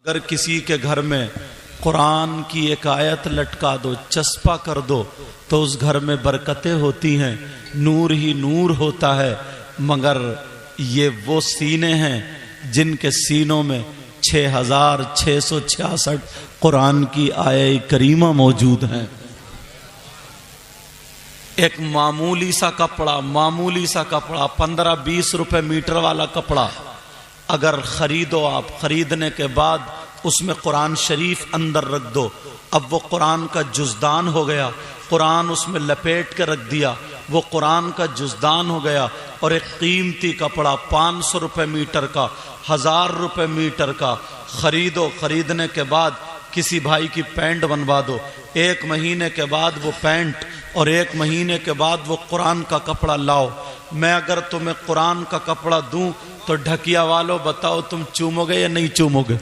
اگر کسی کے گھر میں قرآن کی ایک آیت لٹکا دو، چسپا کر دو، تو اس گھر میں برکتیں ہوتی ہیں، نور ہی نور ہوتا ہے۔ مگر یہ وہ سینے ہیں جن کے سینوں میں 6666 قرآن کی آیہ کریمہ موجود ہیں۔ ایک معمولی سا کپڑا 15-20 روپے میٹر والا کپڑا اگر خریدو، آپ خریدنے کے بعد اس میں قرآن شریف اندر رکھ دو، اب وہ قرآن کا جزدان ہو گیا، قرآن اس میں لپیٹ کے رکھ دیا، وہ قرآن کا جزدان ہو گیا۔ اور ایک قیمتی کپڑا 500 روپے میٹر کا، 1000 روپے میٹر کا خریدو، خریدنے کے بعد کسی بھائی کی پینٹ بنوا دو، 1 مہینے کے بعد وہ پینٹ اور 1 مہینے کے بعد وہ قرآن کا کپڑا لاؤ۔ میں اگر تمہیں قرآن کا کپڑا دوں تو ڈھکیا والوں بتاؤ تم چومو گے یا نہیں چومو گے؟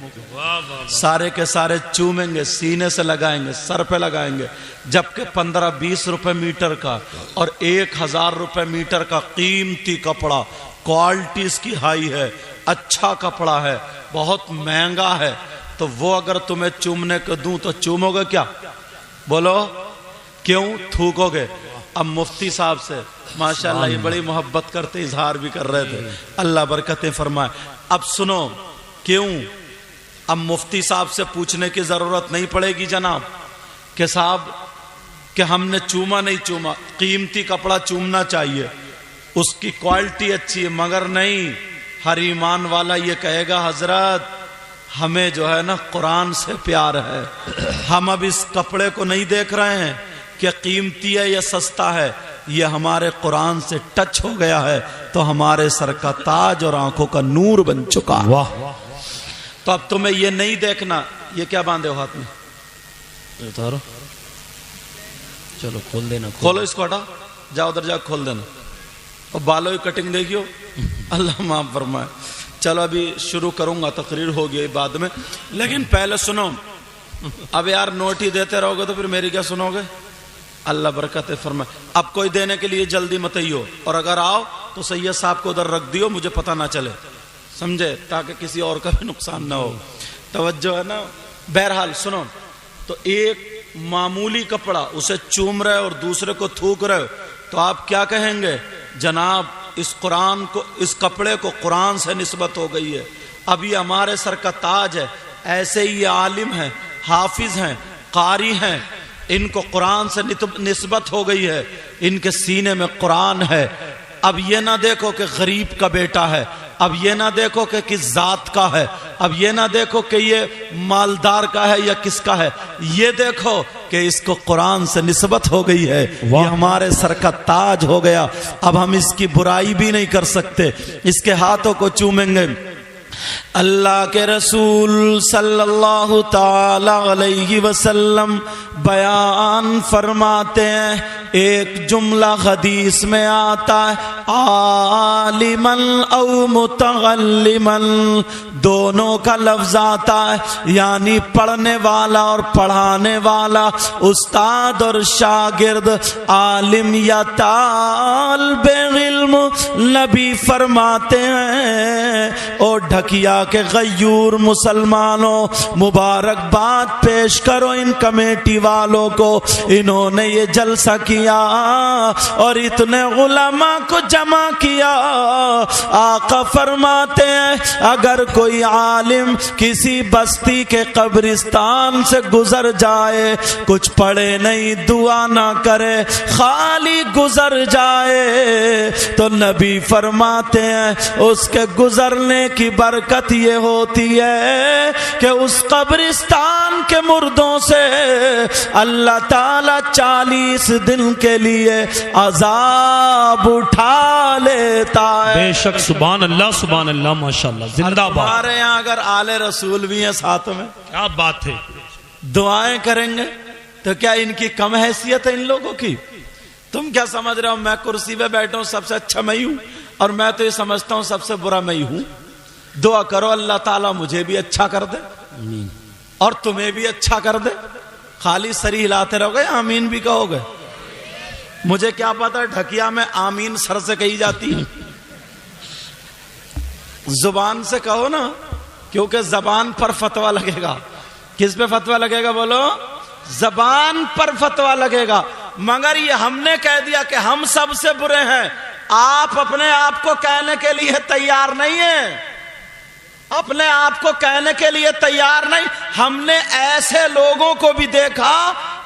سارے کے سارے چومیں گے، سینے سے لگائیں گے، سر پہ لگائیں گے۔ جبکہ 15-20 روپے میٹر کا اور 1000 روپے میٹر کا قیمتی کپڑا، کوالٹی اس کی ہائی ہے، اچھا کپڑا ہے، بہت مہنگا ہے، تو وہ اگر تمہیں چومنے کو دوں تو چومو گے کیا؟ بولو کیوں؟ تھوکو گے۔ اب مفتی صاحب سے ماشاءاللہ یہ بڑی محبت کرتے، اظہار بھی کر رہے تھے، اللہ برکتیں فرمائے۔ اب سنو کیوں؟ اب مفتی صاحب سے پوچھنے کی ضرورت نہیں پڑے گی جناب کہ صاحب کہ ہم نے چوما نہیں چوما، قیمتی کپڑا چومنا چاہیے، اس کی کوالٹی اچھی ہے، مگر نہیں، ہر ایمان والا یہ کہے گا حضرت ہمیں جو ہے نا قرآن سے پیار ہے، ہم اب اس کپڑے کو نہیں دیکھ رہے ہیں کہ قیمتی ہے یا سستا ہے، یہ ہمارے قرآن سے ٹچ ہو گیا ہے تو ہمارے سر کا تاج اور آنکھوں کا نور بن چکا۔ واہ! تو اب تمہیں یہ نہیں دیکھنا، یہ کیا باندھے ہو ہاتھ میں؟ اتارو، چلو کھول دینا، کھولو اس کو، ہٹا، جاؤ ادھر جا کھول دینا۔ اور بالوں کی کٹنگ دیکھیو، اللہ معاف فرمائے۔ چلو ابھی شروع کروں گا، تقریر ہوگی بعد میں، لیکن پہلے سنو۔ اب یار نوٹ ہی دیتے رہو گے تو پھر میری کیا سنو گے؟ اللہ برکت فرمائے۔ اب کوئی دینے کے لیے جلدی مت آئیو، اور اگر آؤ تو سید صاحب کو ادھر رکھ دیو، مجھے پتہ نہ چلے، سمجھے، تاکہ کسی اور کا بھی نقصان نہ ہو۔ توجہ ہے نا؟ بہرحال سنو، تو ایک معمولی کپڑا اسے چوم رہے اور دوسرے کو تھوک رہے، تو آپ کیا کہیں گے؟ جناب اس قرآن کو، اس کپڑے کو قرآن سے نسبت ہو گئی ہے، اب یہ ہمارے سر کا تاج ہے۔ ایسے ہی یہ عالم ہیں، حافظ ہیں، قاری ہیں، ان کو قرآن سے نسبت ہو گئی ہے، ان کے سینے میں قرآن ہے۔ اب یہ نہ دیکھو کہ غریب کا بیٹا ہے، اب یہ نہ دیکھو کہ کس ذات کا ہے، اب یہ نہ دیکھو کہ یہ مالدار کا ہے یا کس کا ہے، یہ دیکھو کہ اس کو قرآن سے نسبت ہو گئی ہے، یہ ہمارے سر کا تاج ہو گیا۔ اب ہم اس کی برائی بھی نہیں کر سکتے، اس کے ہاتھوں کو چومیں گے۔ اللہ کے رسول صلی اللہ تعالی علیہ وسلم بیان فرماتے ہیں، ایک جملہ حدیث میں آتا ہے، عالماً او متعلماً، دونوں کا لفظ آتا ہے، یعنی پڑھنے والا اور پڑھانے والا، استاد اور شاگرد، عالم یا طالب علم۔ نبی فرماتے ہیں اور ڈھکیا کے غیور مسلمانوں، مبارکباد پیش کرو ان کمیٹی والوں کو، انہوں نے یہ جلسہ کیا اور اتنے علماء کو جمع کیا۔ آقا فرماتے ہیں اگر کوئی عالم کسی بستی کے قبرستان سے گزر جائے، کچھ پڑھے نہیں، دعا نہ کرے، خالی گزر جائے، تو نبی فرماتے ہیں اس کے گزرنے کی برکت یہ ہوتی ہے کہ اس قبرستان کے مردوں سے اللہ تعالی 40 دن کے لیے عذاب اٹھا لیتا ہے۔ بے شک، سبحان اللہ، سبحان اللہ، ماشاءاللہ، زندہ باد۔ ہمارے یہاں اگر آل رسول بھی ہیں ساتھ میں، کیا بات ہے، دعائیں کریں گے تو کیا ان کی کم حیثیت ہے ان لوگوں کی؟ تم کیا سمجھ رہے ہو میں کرسی پہ بیٹھا ہوں سب سے اچھا میں ہی ہوں، اور میں تو یہ سمجھتا ہوں سب سے برا میں ہی ہوں؟ دعا کرو اللہ تعالیٰ مجھے بھی اچھا کر دے اور تمہیں بھی اچھا کر دے۔ خالی سری ہلاتے رہو گے، آمین بھی کہو گے؟ مجھے کیا پتا ڈھکیا میں آمین سر سے کہی جاتی ہے، زبان سے کہو نا کیونکہ زبان پر فتویٰ لگے گا. کس پہ فتویٰ لگے گا بولو؟ زبان پر فتویٰ لگے گا. مگر یہ ہم نے کہہ دیا کہ ہم سب سے برے ہیں. آپ اپنے آپ کو کہنے کے لیے تیار نہیں ہیں, اپنے آپ کو کہنے کے لیے تیار نہیں. ہم نے ایسے لوگوں کو بھی دیکھا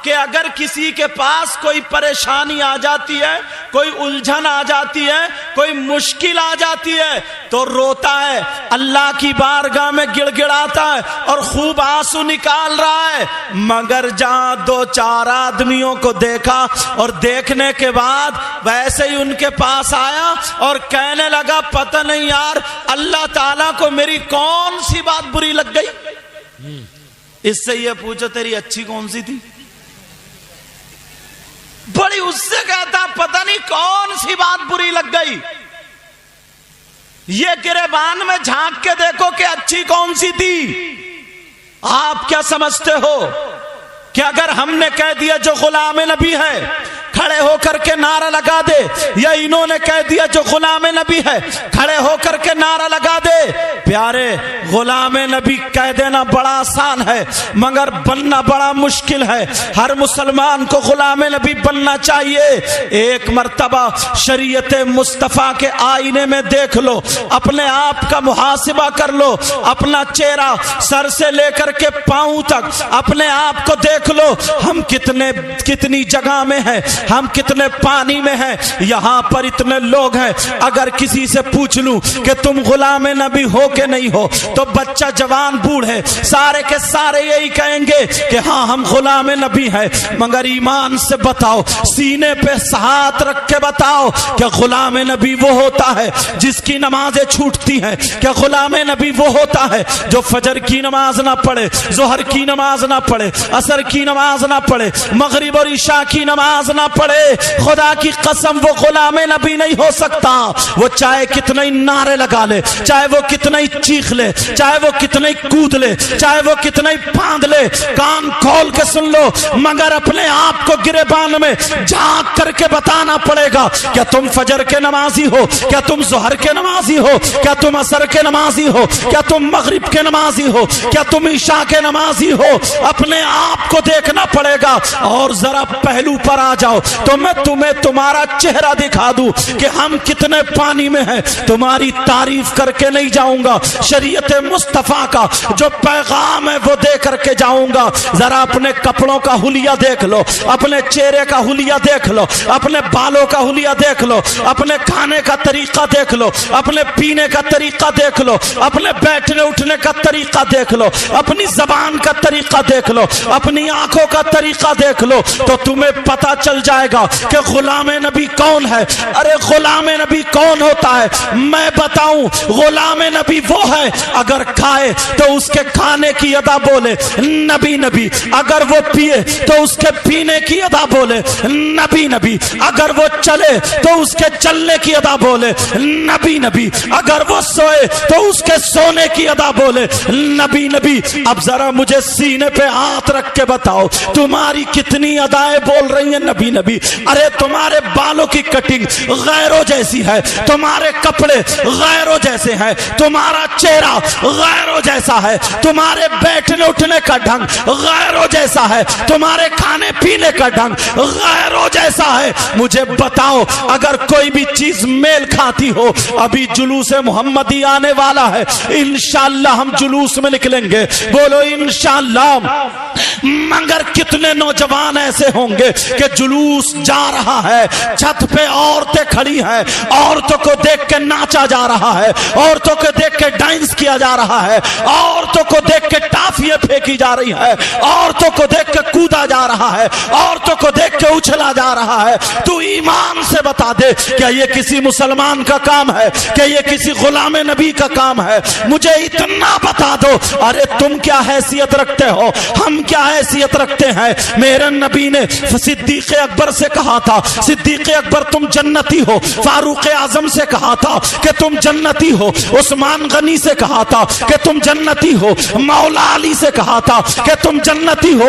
کہ اگر کسی کے پاس کوئی پریشانی آ جاتی ہے, کوئی الجھن آ جاتی ہے, کوئی مشکل آ جاتی ہے تو روتا ہے, اللہ کی بارگاہ میں گڑ گڑاتا ہے اور خوب آنسو نکال رہا ہے. مگر جہاں دو چار آدمیوں کو دیکھا اور دیکھنے کے بعد ویسے ہی ان کے پاس آیا اور کہنے لگا پتہ نہیں یار اللہ تعالیٰ کو میری کون سی بات بری لگ گئی, اس سے یہ پوچھو تیری اچھی کون سی تھی. بڑی اس سے کہتا پتہ نہیں کون سی بات بری لگ گئی. یہ گریبان میں جھانک کے دیکھو کہ اچھی کون سی تھی. آپ کیا سمجھتے ہو کہ اگر ہم نے کہہ دیا جو غلام نبی ہے کھڑے ہو کر کے نعرہ لگا دے, یا انہوں نے کہہ دیا جو غلام نبی ہے کھڑے ہو کر کے نعرہ لگا دے. پیارے غلام نبی کہہ دینا بڑا آسان ہے مگر بننا بڑا مشکل ہے. ہر مسلمان کو غلام نبی بننا چاہیے. ایک مرتبہ شریعت مصطفیٰ کے آئینے میں دیکھ لو, اپنے آپ کا محاسبہ کر لو, اپنا چہرہ سر سے لے کر کے پاؤں تک اپنے آپ کو دیکھ لو. ہم کتنی جگہ میں ہیں, ہم کتنے پانی میں ہیں, یہاں پر اتنے لوگ ہیں. اگر کسی سے پوچھ لوں کہ تم غلام نبی ہو کہ نہیں ہو تو بچہ جوان بوڑھے سارے کے سارے یہی کہیں گے کہ ہاں ہم غلام نبی ہیں. مگر ایمان سے بتاؤ, سینے پہ ہاتھ رکھ کے بتاؤ کہ غلام نبی وہ ہوتا ہے جس کی نمازیں چھوٹتی ہیں؟ کہ غلام نبی وہ ہوتا ہے جو فجر کی نماز نہ پڑھے, ظہر کی نماز نہ پڑھے, عصر کی نماز نہ پڑھے, مغرب اور عشاء کی نماز نہ پڑھے؟ خدا کی قسم وہ غلام نبی نہیں ہو سکتا. وہ چاہے کتنے ہی نعرے لگا لے, چاہے وہ کتنے ہی چیخ لے, چاہے وہ کتنے ہی کود لے, چاہے وہ کتنے ہی پھاند لے, کان کھول کے سن لو, مگر اپنے آپ کو گریبان میں جھانک کر کے بتانا پڑے گا کیا تم فجر کے نمازی ہو, کیا تم ظہر کے نمازی ہو, کیا تم عصر کے نمازی ہو, کیا تم مغرب کے نمازی ہو, کیا تم عشاء کے نمازی ہو. اپنے آپ کو دیکھنا پڑے گا. اور ذرا پہلو پر آ جاؤ تو میں تمہیں تمہارا چہرہ دکھا دوں کہ ہم کتنے پانی میں ہیں. تمہاری تعریف کر کے نہیں جاؤں گا, شریعت مصطفیٰ کا جو پیغام ہے وہ دے کر کے جاؤں گا. ذرا اپنے کپڑوں کا حلیہ دیکھ لو, اپنے چہرے کا حلیہ دیکھ لو, اپنے بالوں کا حلیہ دیکھ لو, اپنے کھانے کا طریقہ دیکھ لو, اپنے پینے کا طریقہ دیکھ لو, اپنے بیٹھنے اٹھنے کا طریقہ دیکھ لو, اپنی زبان کا طریقہ دیکھ لو, اپنی آنکھوں کا طریقہ دیکھ لو, تو تمہیں پتہ چل جائے گا کہ غلام نبی کون ہے. ارے غلام نبی کون ہوتا ہے؟ میں بتاؤں, غلام نبی وہ ہے اگر کھائے تو اس کے کھانے کی ادا بولے نبی نبی, اگر وہ پیے تو اس کے پینے کی ادا بولے نبی نبی, اگر وہ چلے تو اس کے چلنے کی ادا بولے نبی نبی, اگر وہ سوئے تو اس کے سونے کی ادا بولے نبی نبی. اب ذرا مجھے سینے پہ ہاتھ رکھ کے بتاؤ تمہاری کتنی ادائیں بول رہی ہیں نبی نبی. ارے تمہارے بالوں کی کٹنگ غیروں جیسی ہے, تمہارے کپڑے غیروں جیسے ہیں, تمہارا چہرہ غیروں جیسا ہے, تمہارے بیٹھنے اٹھنے کا ڈھنگ غیروں جیسا ہے, تمہارے کھانے پینے کا ڈھنگ غیروں جیسا ہے. مجھے بتاؤ اگر کوئی بھی چیز میل کھاتی ہو, ابھی جلوس محمدی آنے والا ہے, انشاءاللہ ہم جلوس میں نکلیں گے, بولو انشاءاللہ. مگر کتنے نوجوان ایسے ہوں گے کہ جلوس جا رہا ہے, چھت پہ عورتیں کھڑی ہیں, عورتوں کو دیکھ کے ناچا جا رہا ہے, عورتوں کو دیکھ کے ڈانس کیا جا رہا ہے, عورتوں کو دیکھ کے ٹافیاں پھینکی جا رہی ہے, عورتوں کو دیکھ کے کودا جا رہا ہے, عورتوں کو دیکھ کے اچھلا جا رہا ہے. تو ایمان سے بتا دے کیا یہ کسی مسلمان کا کام ہے, کہ یہ کسی غلام نبی کا کام ہے؟ مجھے اتنا بتا دو. ارے تم کیا حیثیت رکھتے ہو, ہم کیا حیثیت رکھتے ہیں؟ میرے نبی نے صدیق اکبر سے کہا تھا صدیق اکبر تم جنتی ہو, فاروق اعظم سے کہا تھا کہ تم جنتی ہو, عثمان غنی سے کہا تھا کہ تم جنتی ہو, مولا علی سے کہا کہا تھا کہ تم جنتی ہو،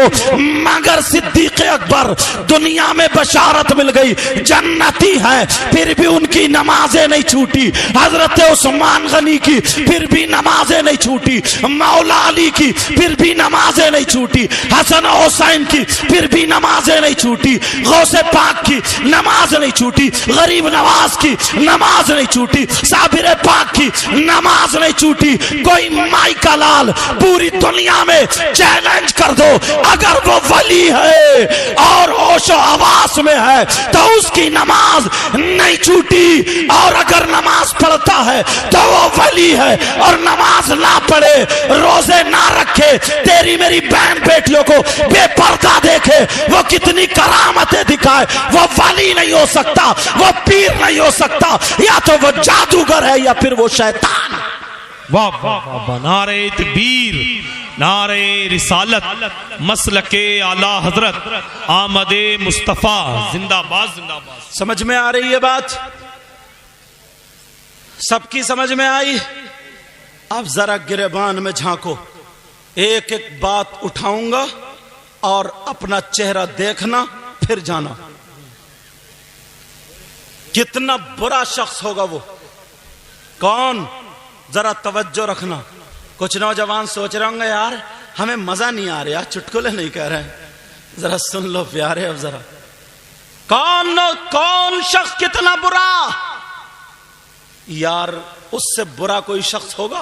مگر صدیق اکبر دنیا میں بشارت مل گئی جنتی ہے، پھر بھی ان کی نمازیں نہیں چھوٹی، حضرت عثمان غنی کی پھر بھی نمازیں نہیں چھوٹی، مولا علی کی پھر بھی نمازیں نہیں چھوٹی، حسن حسین کی پھر بھی نمازیں نہیں چھوٹی، غوث پاک کی نماز نہیں چھوٹی، غریب نواز کی نماز نہیں چھوٹی، صابر پاک کی نماز نہیں چھوٹی۔ کوئی مائی کا لال پوری دنیا میں چیلنج کر دو، اگر وہ ولی ہے اور ہوش و حواس میں ہے تو اس کی نماز نہیں چھوٹی، اور اگر نماز پڑھتا ہے تو وہ ولی ہے، اور نماز نہ پڑھے، روزے نہ رکھے، تیری میری بہن بیٹیوں کو بے پردہ دیکھے، وہ کتنی کرامتیں دکھائے، وہ ولی نہیں ہو سکتا، وہ پیر نہیں ہو سکتا، یا تو وہ جادوگر ہے یا پھر وہ شیطان۔ واہ واہ واہ، نعرہ تکبیر، نعرہ رسالت، مسلک اعلی حضرت آمد مصطفیٰ، زندہ باد زندہ باد۔ سمجھ میں آ رہی ہے بات؟ سب کی سمجھ میں آئی؟ اب ذرا گریبان میں جھانکو، ایک ایک بات اٹھاؤں گا اور اپنا چہرہ دیکھنا پھر جانا۔ کتنا برا شخص ہوگا وہ، کون؟ ذرا توجہ رکھنا۔ کچھ نوجوان سوچ رہے ہوں گے یار ہمیں مزہ نہیں آ رہا، چٹکلے نہیں کہہ رہے ہیں، ذرا سن لو پیارے۔ اب ذرا کون شخص کتنا برا؟ یار اس سے برا کوئی شخص ہوگا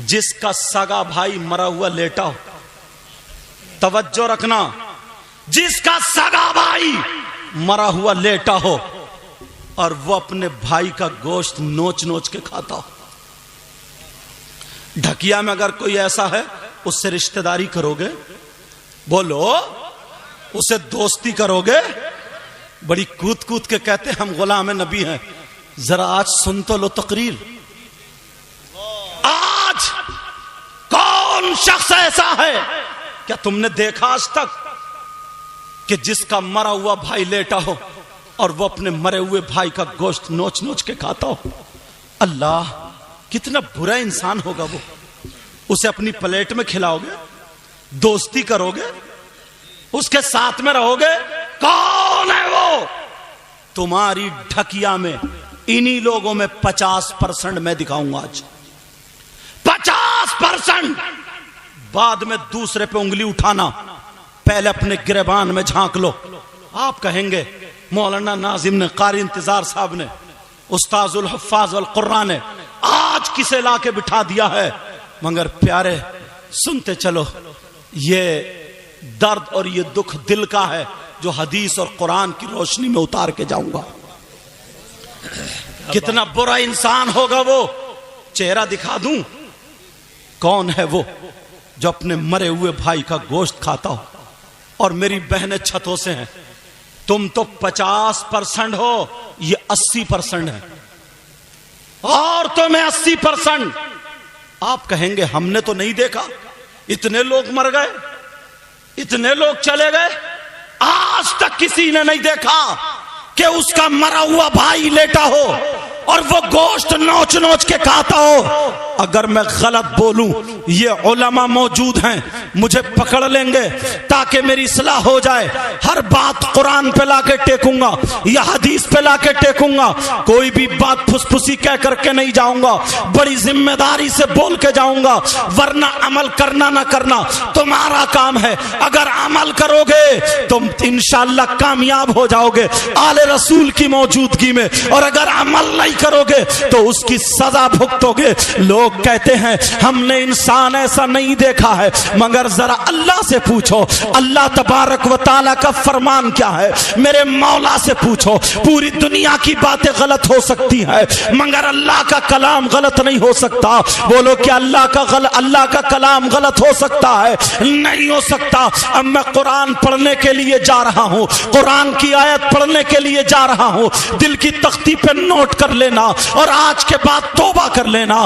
جس کا سگا بھائی مرا ہوا لیٹا ہو۔ توجہ رکھنا، جس کا سگا بھائی مرا ہوا لیٹا ہو اور وہ اپنے بھائی کا گوشت نوچ نوچ کے کھاتا ہو۔ ڈھکیا میں اگر کوئی ایسا ہے اس سے رشتہ داری کرو گے؟ بولو، اسے دوستی کرو گے؟ بڑی کود کود کے کہتے ہیں ہم غلام نبی ہیں۔ ذرا آج سن تو لو تقریر۔ آج کون شخص ایسا ہے، کیا تم نے دیکھا آج تک کہ جس کا مرا ہوا بھائی لیٹا ہو اور وہ اپنے مرے ہوئے بھائی کا گوشت نوچ نوچ کے کھاتا ہو؟ اللہ، کتنا برا انسان ہوگا وہ۔ اسے اپنی پلیٹ میں کھلاؤ گے، دوستی کرو گے، اس کے ساتھ میں رہو گے؟ کون ہے وہ؟ تمہاری ڈھکیا میں انہی لوگوں میں 50% میں دکھاؤں گا آج، 50%۔ بعد میں دوسرے پہ انگلی اٹھانا، پہلے اپنے گریبان میں جھانک لو۔ آپ کہیں گے مولانا ناظم نے، قاری انتظار صاحب نے، استاذ الحفاظ والقراء نے آج کسے لا کے بٹھا دیا ہے؟ مگر پیارے سنتے چلو، یہ درد اور یہ دکھ دل کا ہے جو حدیث اور قرآن کی روشنی میں اتار کے جاؤں گا۔ کتنا برا انسان ہوگا وہ، چہرہ دکھا دوں؟ کون ہے وہ جو اپنے مرے ہوئے بھائی کا گوشت کھاتا ہو؟ اور میری بہنیں چھتوں سے ہیں، تم تو 50% ہو، یہ 80% ہے، اور تمہیں 80%۔ آپ کہیں گے ہم نے تو نہیں دیکھا، اتنے لوگ مر گئے، اتنے لوگ چلے گئے، آج تک کسی نے نہیں دیکھا کہ اس کا مرا ہوا بھائی لیٹا ہو اور وہ گوشت نوچ نوچ کے کھاتا ہو۔ اگر میں غلط بولوں، یہ علماء موجود ہیں مجھے پکڑ لیں گے تاکہ میری اصلاح ہو جائے۔ ہر بات قرآن پہ لا کے ٹیکوں گا یا حدیث پہ لا کے ٹیکوں گا، کوئی بھی بات پھس پھسی کہہ کر کے نہیں جاؤں گا، بڑی ذمہ داری سے بول کے جاؤں گا، ورنہ عمل کرنا نہ کرنا تمہارا کام ہے۔ اگر عمل کرو گے تم انشاءاللہ کامیاب ہو جاؤ گے آل رسول کی موجودگی میں، اور اگر عمل نہیں کرو گے تو اس کی سزا بھگتو گے۔ لوگ کہتے ہیں ہم نے انسان ایسا نہیں دیکھا ہے، مگر ذرا اللہ سے پوچھو، اللہ تبارک و تعالی کا فرمان کیا ہے؟ میرے مولا سے پوچھو۔ پوری دنیا کی باتیں غلط ہو سکتی ہیں مگر اللہ کا کلام غلط نہیں ہو سکتا۔ بولو کہ اللہ کا کلام غلط ہو سکتا ہے؟ نہیں ہو سکتا۔ اب میں قرآن پڑھنے کے لیے جا رہا ہوں، قرآن کی آیت پڑھنے کے لیے جا رہا ہوں، دل کی تختی پہ نوٹ کر لینا اور آج کے بعد توبہ کر لینا۔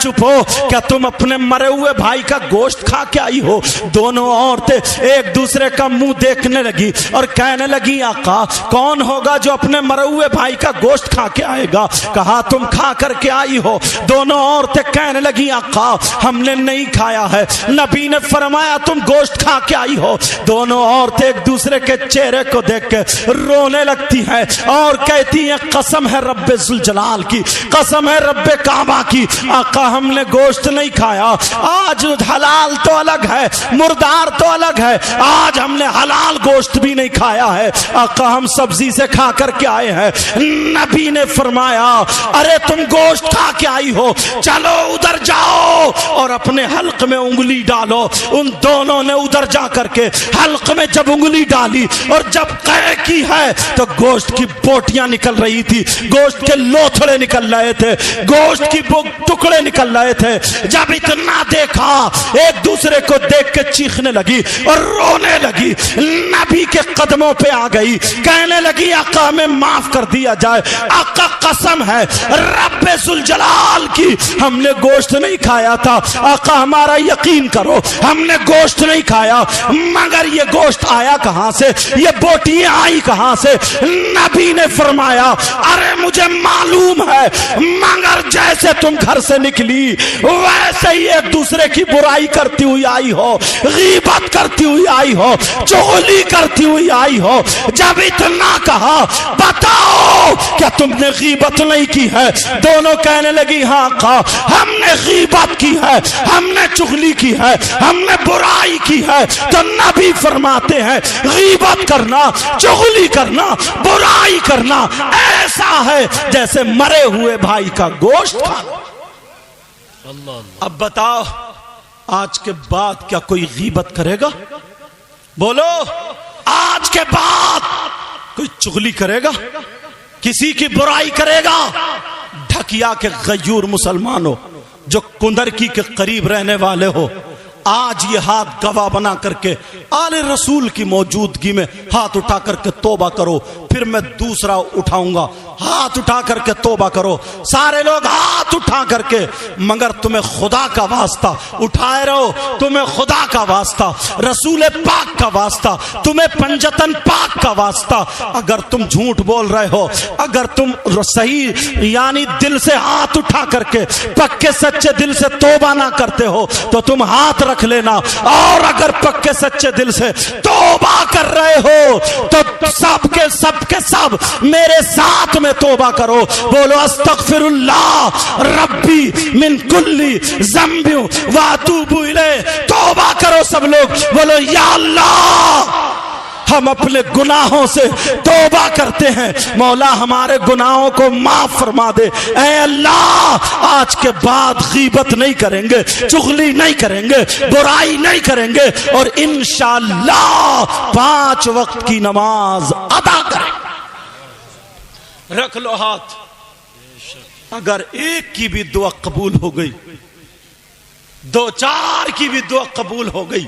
چپ ہو, کیا تم اپنے مرے ہوئے بھائی کا گوشت کھا کے آئی ہو؟ دونوں عورتیں ایک دوسرے کا منہ دیکھنے لگی اور کہنے لگی آقا کون ہوگا جو اپنے مرے ہوئے بھائی کا گوشت کھا کے آئے گا؟ کہا تم کھا کر کے آئی ہو. دونوں عورتیں کہنے لگی آقا ہم نے نہیں کھایا ہے. نبی نے فرمایا تم گوشت کھا کے آئی ہو. دونوں عورتیں ایک دوسرے کے چہرے کو دیکھ کے رونے لگتی ہیں اور کہتی ہیں قسم ہے رب ذوالجلال کی, قسم ہے رب کعبہ کی, آقا ہم نے گوشت نہیں کھایا. آج حلال تو الگ ہے, مردار تو الگ ہے, آج ہم نے حلال گوشت بھی نہیں کھایا ہے. آقا ہم سبزی سے کھا کر کے آئے ہیں. نبی نے فرمایا ارے تم گوشت کھا کے آئی ہو, چلو ادھر جاؤ اور اپنے حلق میں انگلی ڈالو. ان دونوں نے ادھر جا کر کے حلق میں جب انگلی ڈالی اور جب قے کی ہے تو گوشت کی بوٹیاں نکل رہی تھی, گوشت کے لوتھڑے نکل رہے تھے, گوشت کی ٹکڑے نکل رہے تھے. جب اتنا دیکھا ایک دوسرے کو دیکھ کے چیخنے لگی اور رونے لگی. نبی کے قدموں پہ آ گئی, کہنے لگی آقا ہمیں معاف کر دیا جائے. آقا قسم ہے رب ذوالجلال کی ہم نے گوشت نہیں کھایا تھا. آقا ہمارا یقین کرو ہم نے گوشت نہیں کھایا, مگر یہ گوشت آیا کہاں سے, یہ بوٹیاں آئی کہاں سے؟ نبی نے فرمایا ارے مجھے معلوم ہے, مگر جیسے تم گھر سے نکلی ویسے ہی ایک دوسرے کی برائی کرتی ہوئی آئی ہو, غیبت کرتی ہوئی آئی ہو, چغلی کرتی ہوئی آئی ہو. جب اتنا کہا بتاؤ کیا تم نے غیبت نہیں کی ہے؟ دونوں کہنے لگی ہاں آقا ہم نے غیبت کی ہے, ہم نے چغلی کی ہے, ہم نے برائی کی ہے. تو نبی فرماتے ہیں غیبت کرنا, چغلی کرنا, برائی کرنا ایسا ہے جیسے مرے ہوئے بھائی کا گوشت کھانا. اب بتاؤ آج کے بعد کیا کوئی غیبت کرے گا؟ بولو آج کے بعد کوئی چغلی کرے گا, کسی کی برائی کرے گا؟ ڈھکیا کے غیور مسلمانوں جو کندرکی کے قریب رہنے والے ہو, آج یہ ہاتھ گواہ بنا کر کے آل رسول کی موجودگی میں ہاتھ اٹھا کر کے توبہ کرو, پھر میں دوسرا اٹھاؤں گا. ہاتھ اٹھا کر کے توبہ کرو, سارے لوگ ہاتھ اٹھا کر کے, مگر تمہیں خدا کا واسطہ اٹھائے رہو, تمہیں خدا کا واسطہ, رسول پاک کا واسطہ, تمہیں پنجتن پاک کا واسطہ. اگر تم جھوٹ بول رہے ہو, اگر تم صحیح یعنی دل سے ہاتھ اٹھا کر کے پکے سچے دل سے توبہ نہ کرتے ہو تو تم ہاتھ رکھ لینا, اور اگر پکے سچے دل سے توبہ کر رہے ہو تو سب کے سب میرے ساتھ میں توبہ کرو. بولو استغفر اللہ ربی من کل ذنب واتوب الیہ. توبہ کرو سب لوگ, بولو یا اللہ ہم اپنے گناہوں سے توبہ کرتے ہیں, مولا ہمارے گناہوں کو معاف فرما دے. اے اللہ آج کے بعد غیبت نہیں کریں گے, چغلی نہیں کریں گے, برائی نہیں کریں گے, اور انشاءاللہ 5 وقت کی نماز ادا کریں. رکھ لو ہاتھ. اگر ایک کی بھی دعا قبول ہو گئی, 2-4 کی بھی دعا قبول ہو گئی,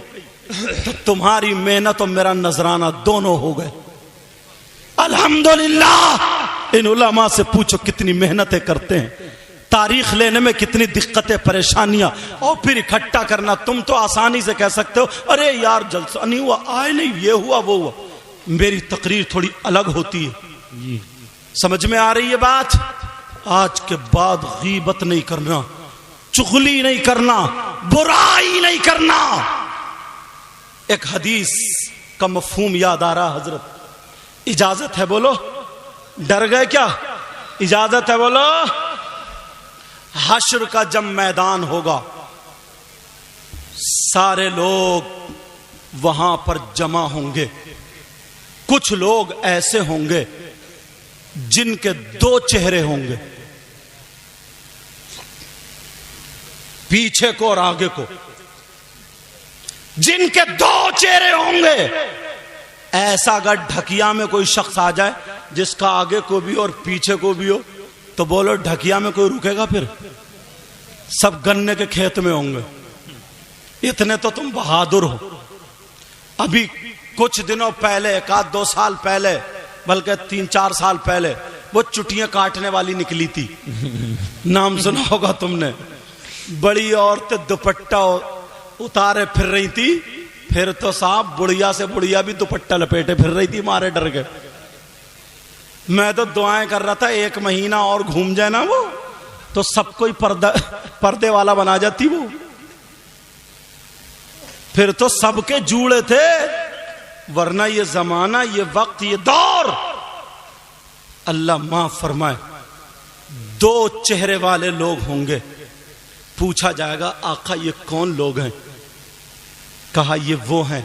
تو تمہاری محنت اور میرا نذرانہ دونوں ہو گئے. الحمدللہ. ان علماء سے پوچھو کتنی محنتیں کرتے ہیں, تاریخ لینے میں کتنی دقتیں پریشانیاں, اور پھر اکٹھا کرنا. تم تو آسانی سے کہہ سکتے ہو ارے یار جلسہ نہیں ہوا, آئے نہیں, یہ ہوا وہ ہوا. میری تقریر تھوڑی الگ ہوتی ہے. سمجھ میں آ رہی ہے بات؟ آج کے بعد غیبت نہیں کرنا, چغلی نہیں کرنا, برائی نہیں کرنا. ایک حدیث کا مفہوم یاد آ رہا حضرت. اجازت ہے بولو, ڈر گئے کیا؟ اجازت ہے بولو. حشر کا جب میدان ہوگا سارے لوگ وہاں پر جمع ہوں گے. کچھ لوگ ایسے ہوں گے جن کے 2 چہرے ہوں گے, پیچھے کو اور آگے کو, جن کے 2 چہرے ہوں گے. ایسا اگر ڈھکیا میں کوئی شخص آ جائے جس کا آگے کو بھی اور پیچھے کو بھی ہو, تو بولو ڈھکیا میں کوئی رکے گا؟ پھر سب گنے کے کھیت میں ہوں گے. اتنے تو تم بہادر ہو. ابھی کچھ دنوں پہلے, 1-2 سال پہلے, بلکہ 3-4 سال پہلے, وہ چٹیاں کاٹنے والی نکلی تھی، نام سنا ہوگا تم نے. بڑی عورتیں دوپٹہ اتارے پھر رہی تھی، پھر تو صاحب بڑھیا سے بڑھیا بھی دوپٹہ لپیٹے پھر رہی تھی، مارے ڈر گئے. میں تو دعائیں کر رہا تھا 1 مہینہ اور گھوم جائے نا وہ تو سب کوئی پردے والا بنا جاتی وہ. پھر تو سب کے جوڑے تھے، ورنہ یہ زمانہ، یہ وقت، یہ دور، اللہ معاف فرمائے، 2 چہرے والے لوگ ہوں گے. پوچھا جائے گا آقا یہ کون لوگ ہیں؟ کہا یہ وہ ہیں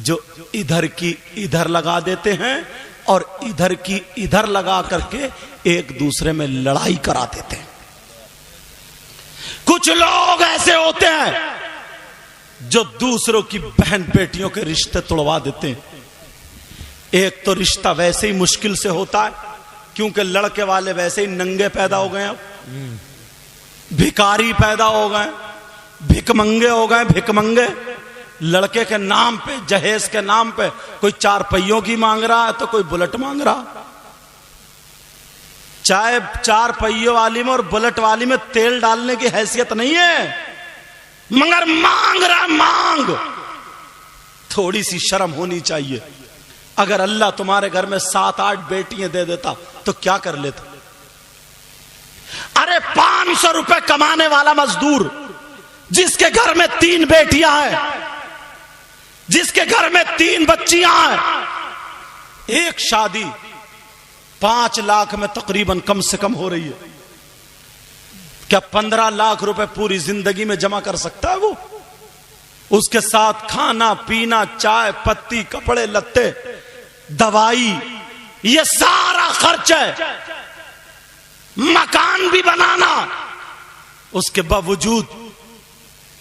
جو ادھر کی ادھر لگا دیتے ہیں اور ادھر کی ادھر لگا کر کے ایک دوسرے میں لڑائی کرا دیتے ہیں. کچھ لوگ ایسے ہوتے ہیں جو دوسروں کی بہن بیٹیوں کے رشتے توڑوا دیتے ہیں. ایک تو رشتہ ویسے ہی مشکل سے ہوتا ہے کیونکہ لڑکے والے ویسے ہی ننگے پیدا ہو گئے ہیں، بھکاری پیدا ہو گئے، بھک منگے ہو گئے. بھک منگے لڑکے کے نام پہ، جہیز کے نام پہ کوئی 4 پہیوں کی مانگ رہا ہے تو کوئی بلٹ مانگ رہا. چاہے 4 پہیوں والی میں اور بلٹ والی میں تیل ڈالنے کی حیثیت نہیں ہے، مگر مانگ رہا. مانگ تھوڑی سی شرم ہونی چاہیے. اگر اللہ تمہارے گھر میں 7-8 بیٹیاں دے دیتا تو کیا کر لیتا؟ ارے 500 روپے کمانے والا مزدور جس کے گھر میں 3 بیٹیاں ہیں، جس کے گھر میں 3 بچیاں ہیں، ایک شادی 5 لاکھ میں تقریباً کم سے کم ہو رہی ہے. کیا 15 لاکھ روپے پوری زندگی میں جمع کر سکتا ہے وہ؟ اس کے ساتھ کھانا پینا، چائے پتی، کپڑے لتے، دوائی، یہ سارا خرچ ہے. مکان بھی بنانا، اس کے باوجود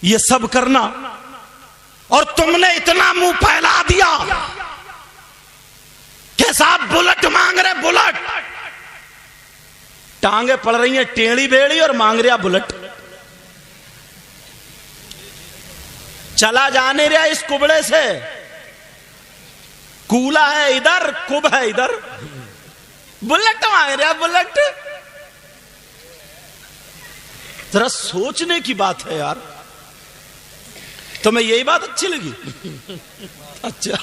یہ سب کرنا، اور تم نے اتنا منہ پھیلا دیا کہ صاحب بلٹ مانگ رہے. بلٹ ٹانگیں پڑ رہی ہیں ٹیڑھی بیڑی اور مانگ رہا بلٹ. چلا جانے رہا اس کبڑے سے، کولا ہے ادھر، کب ہے ادھر، بلٹ مانگ رہا بلٹ. ذرا سوچنے کی بات ہے یار. تمہیں یہی بات اچھی لگی؟ اچھا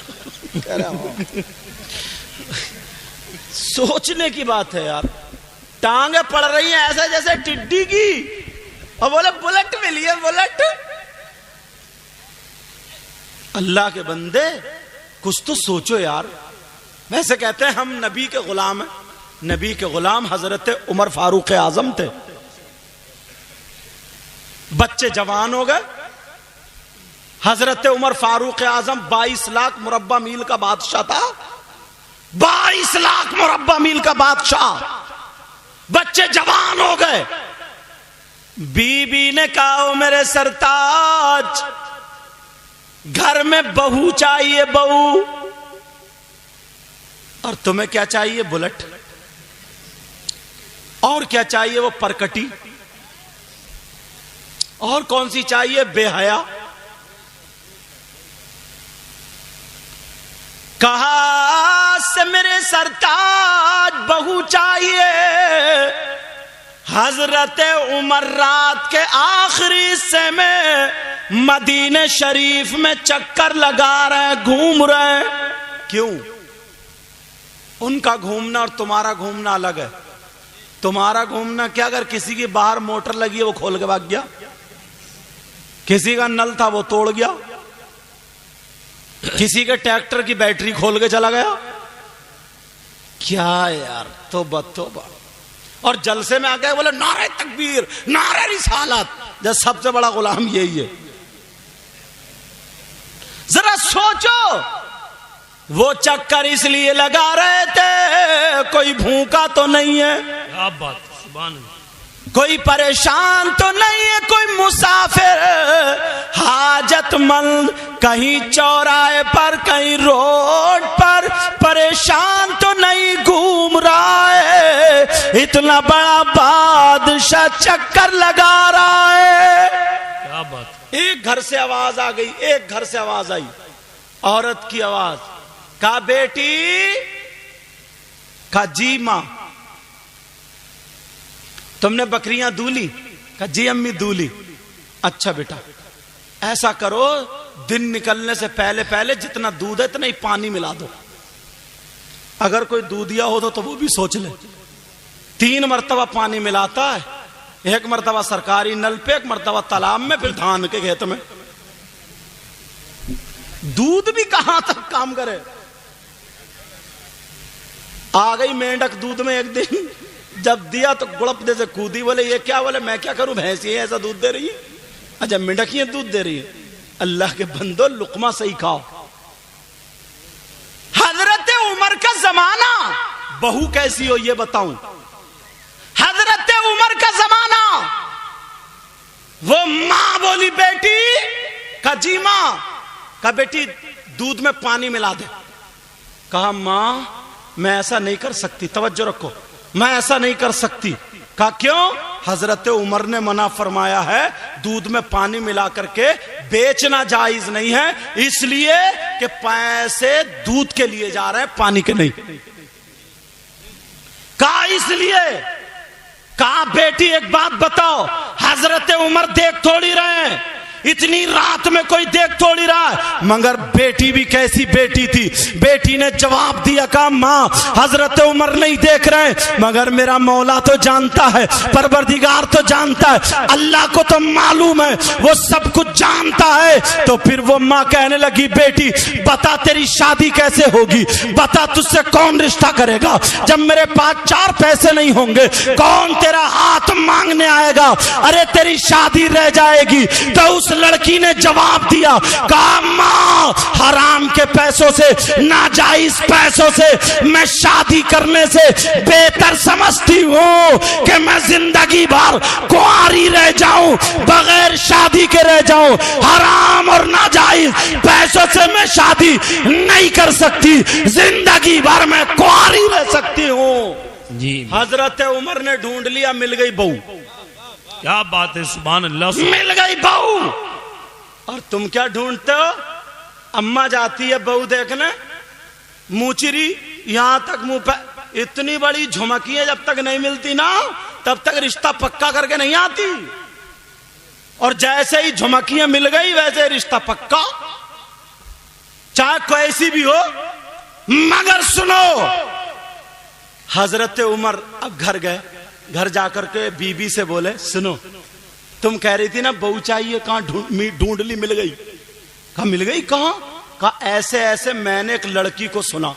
سوچنے کی بات ہے یار. ٹانگیں پڑ رہی ہیں ایسے جیسے ٹڈی کی، اور بولے بلٹ ملی ہے بلٹ. اللہ کے بندے کچھ تو سوچو یار. ویسے کہتے ہیں ہم نبی کے غلام ہیں. نبی کے غلام حضرت عمر فاروق اعظم تھے. بچے جوان ہو گئے. حضرت عمر فاروق اعظم 22 لاکھ مربع میل کا بادشاہ تھا. 22 لاکھ مربع میل کا بادشاہ. بچے جوان ہو گئے. بی بی نے کہا میرے سرتاج گھر میں بہو چاہیے، بہو. اور تمہیں کیا چاہیے؟ بلٹ. اور کیا چاہیے؟ وہ پرکٹی. اور کون سی چاہیے؟ بے حیا. کہا سے میرے سرتاج بہو چاہیے. حضرت عمر رات کے آخری حصے میں مدینے شریف میں چکر لگا رہے، گھوم رہے. کیوں؟ ان کا گھومنا اور تمہارا گھومنا الگ ہے. تمہارا گھومنا کیا، اگر کسی کی باہر موٹر لگی ہے وہ کھول کے بھاگ گیا، کسی کا نل تھا وہ توڑ گیا، کسی کے ٹریکٹر کی بیٹری کھول کے چلا گیا. کیا یار، توبہ توبہ. اور جلسے میں آ گئے بولے نعرہ تکبیر، نعرہ رسالت، جب سب سے بڑا غلام یہی ہے. ذرا سوچو، وہ چکر اس لیے لگا رہے تھے کوئی بھوکا تو نہیں ہے، کیا بات، سبحان اللہ، کوئی پریشان تو نہیں ہے، کوئی مسافر حاجت مند کہیں چوراہے پر کہیں روڈ پر پریشان تو نہیں گھوم رہا ہے. اتنا بڑا بادشاہ چکر لگا رہا ہے. کیا بات. ایک گھر سے آواز آ گئی، ایک گھر سے آواز آئی، عورت کی آواز. کہا بیٹی. کہا جی ماں. تم نے بکریاں دولی؟ کہا جی امی دولی. اچھا بیٹا ایسا کرو دن نکلنے سے پہلے پہلے جتنا دودھ ہے اتنا ہی پانی ملا دو. اگر کوئی دودھیا ہو تو وہ بھی سوچ لے. 3 مرتبہ پانی ملاتا ہے, 1 مرتبہ سرکاری نل پہ, 1 مرتبہ تالاب میں, پھر دھان کے کھیت میں. دودھ بھی کہاں تک کام کرے. آ گئی مینڈک دودھ میں. ایک دن جب دیا تو گڑپ دے سے کودی. بولے یہ کیا؟ بولے میں کیا کروں, بھینسی ہے ایسا دودھ دے رہی ہے. اچھا مینڈکیاں دودھ دے رہی ہے. اللہ کے بندو لقمہ صحیح کھاؤ. حضرت عمر کا زمانہ, بہو کیسی ہو یہ بتاؤں. حضرت عمر کا زمانہ, وہ ماں بولی بیٹی. کہا جی ماں. کہا بیٹی دودھ میں پانی ملا دے. کہا ماں میں ایسا نہیں کر سکتی. توجہ رکھو, میں ایسا نہیں کر سکتی. کہا کیوں؟ حضرت عمر نے منع فرمایا ہے دودھ میں پانی ملا کر کے بیچنا جائز نہیں ہے, اس لیے کہ پیسے دودھ کے لیے جا رہے ہیں پانی کے نہیں. کہا اس لیے. کہا بیٹی ایک بات بتاؤ, حضرت عمر دیکھ تھوڑی رہے ہیں, اتنی رات میں کوئی دیکھ تھوڑی رہا ہے. مگر بیٹی بھی کیسی بیٹی تھی. بیٹی نے جواب دیا, کہا ماں حضرت عمر نہیں دیکھ رہے مگر میرا مولا تو جانتا ہے, پروردگار تو جانتا ہے, اللہ کو تو معلوم ہے, وہ سب کچھ جانتا ہے. تو پھر وہ ماں کہنے لگی بیٹی بتا تیری شادی کیسے ہوگی, بتا تجھ سے کون رشتہ کرے گا. جب میرے پاس 4 پیسے نہیں ہوں گے کون تیرا ہاتھ مانگنے آئے گا. ارے تیری شادی رہ جائے گی. تو اس لڑکی نے جواب دیا, کہا ماں حرام کے پیسوں سے, ناجائز پیسوں سے میں شادی کرنے سے بہتر سمجھتی ہوں کہ میں زندگی بھر کنواری رہ جاؤں, بغیر شادی کے رہ جاؤں. حرام اور ناجائز پیسوں سے میں شادی نہیں کر سکتی, زندگی بھر میں کنواری رہ سکتی ہوں. جی حضرت عمر نے ڈھونڈ لیا, مل گئی بہو. کیا بات ہے, سبحان اللہ. مل گئی بہو. اور تم کیا ڈھونڈتے ہو؟ اماں جاتی ہے بہو دیکھنے, موچری یہاں تک منہ پہ, اتنی بڑی جھمکی ہے, جب تک نہیں ملتی نا تب تک رشتہ پکا کر کے نہیں آتی. اور جیسے ہی جھمکیاں مل گئی ویسے رشتہ پکا, چاہے کیسی بھی ہو. مگر سنو, حضرت عمر اب گھر گئے. گھر جا کر کے بیوی سے بولے سنو تم کہہ رہی تھی نا بہو چاہیے, کہاں ڈھونڈ لی, مل گئی. کہا مل گئی کہاں؟ کہا ایسے ایسے میں نے ایک لڑکی کو سنا,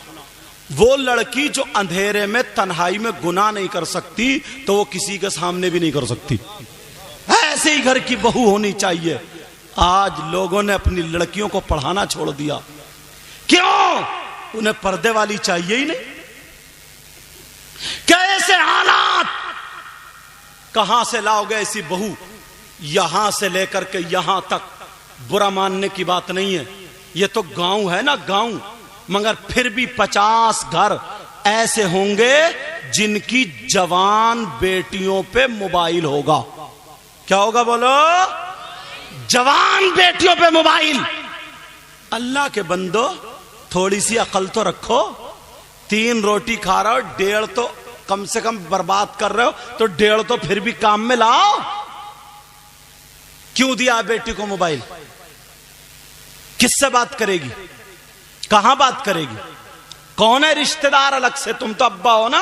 وہ لڑکی جو اندھیرے میں تنہائی میں گناہ نہیں کر سکتی تو وہ کسی کے سامنے بھی نہیں کر سکتی. ایسے ہی گھر کی بہو ہونی چاہیے. آج لوگوں نے اپنی لڑکیوں کو پڑھانا چھوڑ دیا. کیوں؟ انہیں پردے والی چاہیے ہی نہیں. کیسے حالات, کہاں سے لاؤ گے ایسی بہو؟ یہاں سے لے کر کے یہاں تک. برا ماننے کی بات نہیں ہے, یہ تو گاؤں ہے نا گاؤں, مگر پھر بھی 50 گھر ایسے ہوں گے جن کی جوان بیٹیوں پہ موبائل ہوگا. کیا ہوگا بولو؟ جوان بیٹیوں پہ موبائل. اللہ کے بندو تھوڑی سی عقل تو رکھو. 3 روٹی کھا رہا ہو, 1.5 تو کم سے کم برباد کر رہے ہو, تو 1.5 تو پھر بھی کام میں لاؤ. کیوں دیا بیٹی کو موبائل؟ کس سے بات کرے گی, کہاں بات کرے گی, کون ہے رشتہ دار الگ سے؟ تم تو ابا ہو نا,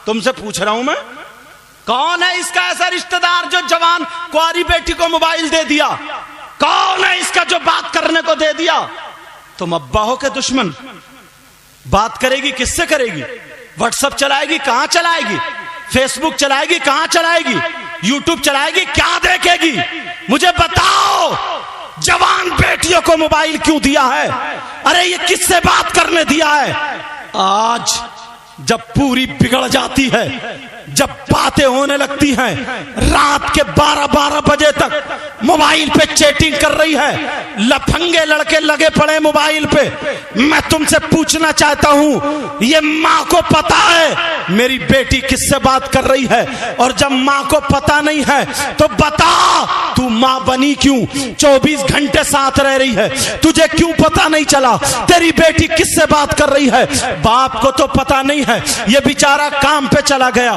تم سے پوچھ رہا ہوں میں, کون ہے اس کا ایسا رشتہ دار جو جوان کواری بیٹی کو موبائل دے دیا؟ کون ہے اس کا جو بات کرنے کو دے دیا؟ تم ابا ہو کہ دشمن؟ بات کرے گی کس سے کرے گی؟ واٹس ایپ چلائے گی, کہاں چلائے گی؟ فیس بک چلائے گی, کہاں چلائے گی؟ یوٹیوب چلائے گی, کیا دیکھے گی؟ مجھے بتاؤ. جوان بیٹیوں کو موبائل کیوں دیا ہے؟ ارے یہ کس سے بات کرنے دیا ہے؟ آج جب پوری بگڑ جاتی ہے, جب باتیں ہونے لگتی ہیں, رات کے 12 بجے تک موبائل پہ چیٹنگ کر رہی ہے, لفنگے لڑکے لگے پڑے موبائل پہ. میں تم سے پوچھنا چاہتا ہوں, یہ ماں کو پتا ہے میری بیٹی کس سے بات کر رہی ہے؟ اور جب ماں کو پتا نہیں ہے تو بتا تو ماں بنی کیوں؟ 24 گھنٹے ساتھ رہ رہی ہے, تجھے کیوں پتا نہیں چلا تیری بیٹی کس سے بات کر رہی ہے؟ باپ کو تو پتا نہیں ہے, یہ بیچارہ کام پہ چلا گیا,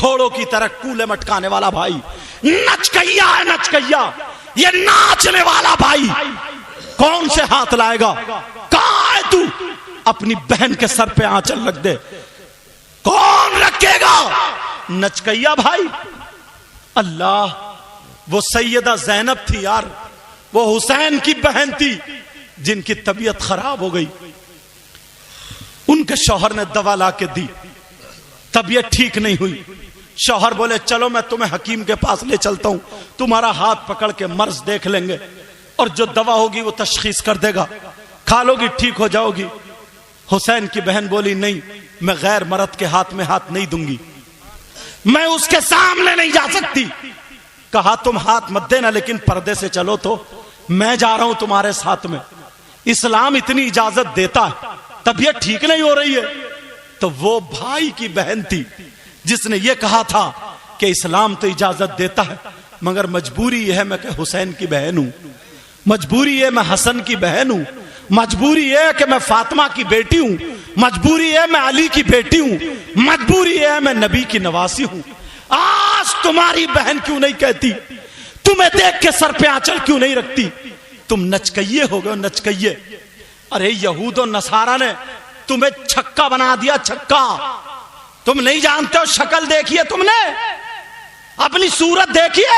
گھوڑوں کی طرح کولے مٹکانے والا بھائی، نچکیا ہے نچکیا، یہ ناچنے والا بھائی کون سے ہاتھ لائے گا؟ کہاں ہے تو؟ اپنی بہن کے سر پہ آنچل رکھ دے، کون رکھے گا؟ نچکیا بھائی۔ اللہ، وہ سیدہ زینب تھی یار، وہ حسین کی بہن تھی جن کی طبیعت خراب ہو گئی، ان کے شوہر نے دوا لا کے دی، طبیعت ٹھیک نہیں ہوئی، شوہر بولے چلو میں تمہیں حکیم کے پاس لے چلتا ہوں، تمہارا ہاتھ پکڑ کے مرض دیکھ لیں گے اور جو دوا ہوگی وہ تشخیص کر دے گا، کھا لو گی ٹھیک ہو جاؤ گی۔ حسین کی بہن بولی نہیں، میں غیر مرد کے ہاتھ میں ہاتھ نہیں دوں گی، میں اس کے سامنے نہیں جا سکتی۔ کہا تم ہاتھ مت دینا لیکن پردے سے چلو، تو میں جا رہا ہوں تمہارے ساتھ میں، اسلام اتنی اجازت دیتا ہے، طبیعت ٹھیک نہیں ہو رہی ہے۔ تو وہ بھائی کی بہن تھی جس نے یہ کہا تھا کہ اسلام تو اجازت دیتا ہے مگر مجبوری یہ ہے میں کہ حسین کی بہن ہوں، مجبوری ہے میں حسن کی بہن ہوں، مجبوری ہے کہ میں فاطمہ کی بیٹی ہوں، مجبوری ہے میں علی کی بیٹی ہوں، مجبوری ہے میں نبی کی نواسی ہوں۔ آج تمہاری بہن کیوں نہیں کہتی؟ تمہیں دیکھ کے سر پہ آنچل کیوں نہیں رکھتی؟ تم نچکیے ہو گئے، نچکیے۔ ارے یہود و نصارہ نے تمہیں چھکا بنا دیا، چھکا۔ تم نہیں جانتے ہو، شکل دیکھیے تم نے، اپنی صورت دیکھیے،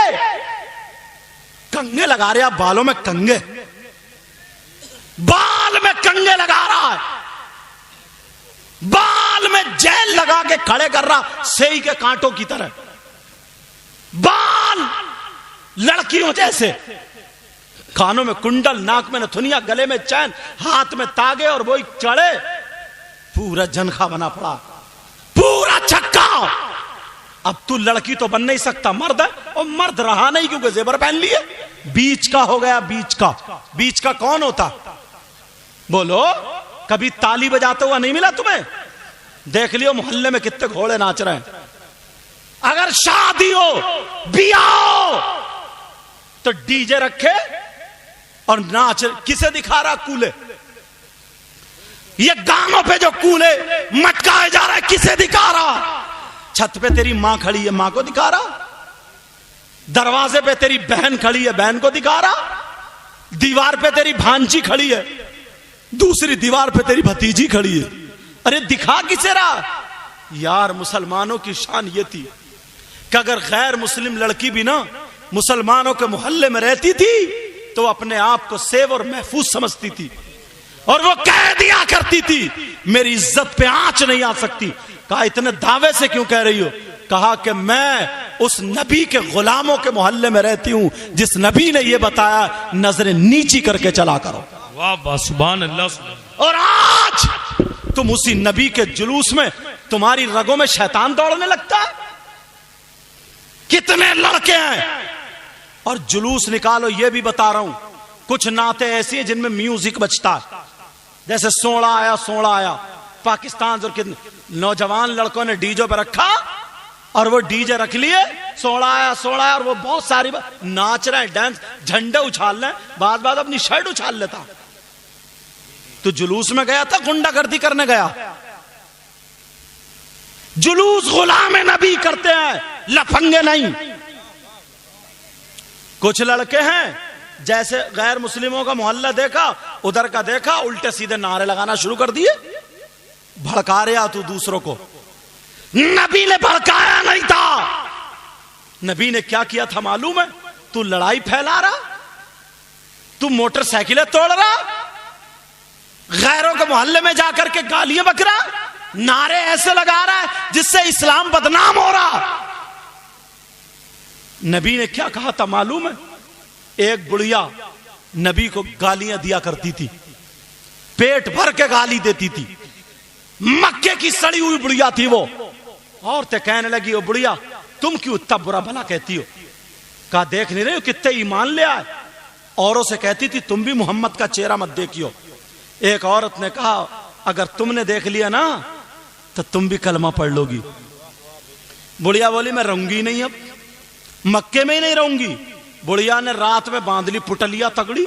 کنگے لگا رہے آپ، بالوں میں کنگے، بال میں کنگے لگا رہا ہے، بال میں جیل لگا کے کھڑے کر رہا سیئی کے کانٹوں کی طرح، بال لڑکیوں جیسے، کانوں میں کنڈل، ناک میں نتھنیا، گلے میں چین، ہاتھ میں تاگے اور وہی چڑے، پورا جنخا بنا پڑا، پورا چھکا۔ اب تو لڑکی تو بن نہیں سکتا، مرد ہے، اور مرد رہا نہیں کیونکہ زیور پہن لیے، بیچ کا ہو گیا، بیچ کا۔ بیچ کا کون ہوتا؟ بولو، کبھی تالی بجاتے ہوا نہیں ملا تمہیں؟ دیکھ لیو محلے میں کتنے گھوڑے ناچ رہے ہیں۔ اگر شادی ہو، بیاہ ہو، تو ڈی جے رکھے اور ناچ، کسے دکھا رہا؟ کولے۔ یہ گانوں پہ جو کولے مٹکائے جا رہا ہے کسے دکھا رہا؟ چھت پہ تیری ماں کھڑی ہے، ماں کو دکھا رہا، دروازے پہ تیری بہن کھڑی ہے، بہن کو دکھا رہا، دیوار پہ تیری بھانجی کھڑی ہے، دوسری دیوار پہ تیری بھتیجی کھڑی ہے، ارے دکھا کسے رہا؟ یار مسلمانوں کی شان یہ تھی کہ اگر غیر مسلم لڑکی بھی نا مسلمانوں کے محلے میں رہتی تھی تو اپنے آپ کو سیو اور محفوظ سمجھتی تھی، اور وہ کہہ دیا کرتی تھی میری عزت پہ آنچ نہیں آ سکتی۔ کہا اتنے دعوے سے کیوں کہہ رہی ہو؟ کہا کہ میں اس نبی کے غلاموں کے محلے میں رہتی ہوں جس نبی نے یہ بتایا نظریں نیچی کر کے چلا کرو۔ واہ واہ، سبحان اللہ، سبحان اللہ۔ اور آج تم اسی نبی کے جلوس میں تمہاری رگوں میں شیطان دوڑنے لگتا ہے۔ کتنے لڑکے ہیں، اور جلوس نکالو، یہ بھی بتا رہا ہوں کچھ نعتیں ایسی ہیں جن میں میوزک بجتا ہے، جیسے سوڑا آیا سوڑا آیا، پاکستان اور نوجوان لڑکوں نے ڈی جے پہ رکھا اور وہ ڈی جے رکھ لیے، سوڑا آیا اور وہ بہت ساری ناچ رہے ہیں، ڈانس، جھنڈے اچھال رہے ہیں، بعض بعض اپنی شرٹ اچھال لیتا۔ تو جلوس میں گیا تھا، گنڈا گردی کرنے گیا؟ جلوس غلام نبی کرتے ہیں، لفنگے نہیں۔ کچھ لڑکے ہیں جیسے غیر مسلموں کا محلہ دیکھا، ادھر کا دیکھا، الٹے سیدھے نعرے لگانا شروع کر دیے، بھڑکا رہے تو دوسروں کو۔ نبی نے بھڑکایا نہیں تھا، نبی نے کیا کیا تھا معلوم ہے؟ تو لڑائی پھیلا رہا، تو موٹر سائیکلیں توڑ رہا، غیروں کے محلے میں جا کر کے گالیاں بک رہا، نعرے ایسے لگا رہا ہے جس سے اسلام بدنام ہو رہا۔ نبی نے کیا کہا تھا معلوم ہے؟ ایک بڑھیا نبی کو گالیاں دیا کرتی تھی، پیٹ بھر کے گالی دیتی تھی، مکے کی سڑی ہوئی بڑھیا تھی وہ۔ عورتیں کہنے لگی وہ بڑھیا تم کیوں اتنا برا بھلا کہتی ہو؟ کہا دیکھ نہیں رہے ہو کتنے ایمان لے آئے؟ اوروں سے کہتی تھی تم بھی محمد کا چہرہ مت دیکھیو۔ ایک عورت نے کہا اگر تم نے دیکھ لیا نا تو تم بھی کلمہ پڑھ لو گی۔ بڑھیا بولی میں رہوں گی نہیں، اب مکے میں ہی نہیں رہوں گی۔ بڑھیا نے رات میں باندھ لی پٹلیا تگڑی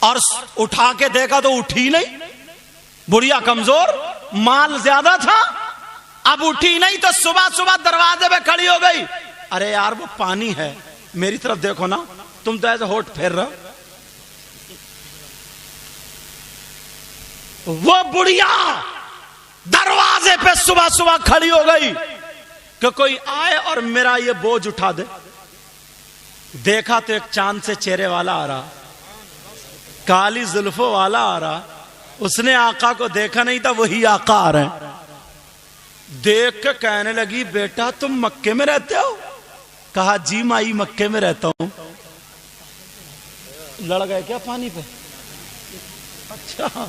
اور اٹھا کے دیکھا تو اٹھی نہیں، بڑھیا کمزور، مال زیادہ تھا، اب اٹھی نہیں تو صبح صبح دروازے پہ کھڑی ہو گئی. ارے یار وہ پانی ہے, میری طرف دیکھو نا, تم تو ایسے ہونٹ پھیر رہے ہو. وہ بڑھیا دروازے پہ صبح صبح کھڑی ہو گئی کہ کوئی آئے اور میرا یہ بوجھ اٹھا دے. دیکھا تو ایک چاند سے چہرے والا آ رہا, کالی زلفوں والا آ رہا. اس نے آقا کو دیکھا نہیں تھا, وہی آقا آ رہے ہیں. دیکھ کے کہنے لگی بیٹا تم مکے میں رہتے ہو؟ کہا جی مائی مکے میں رہتا ہوں. لڑ گئے کیا پانی پہ؟ اچھا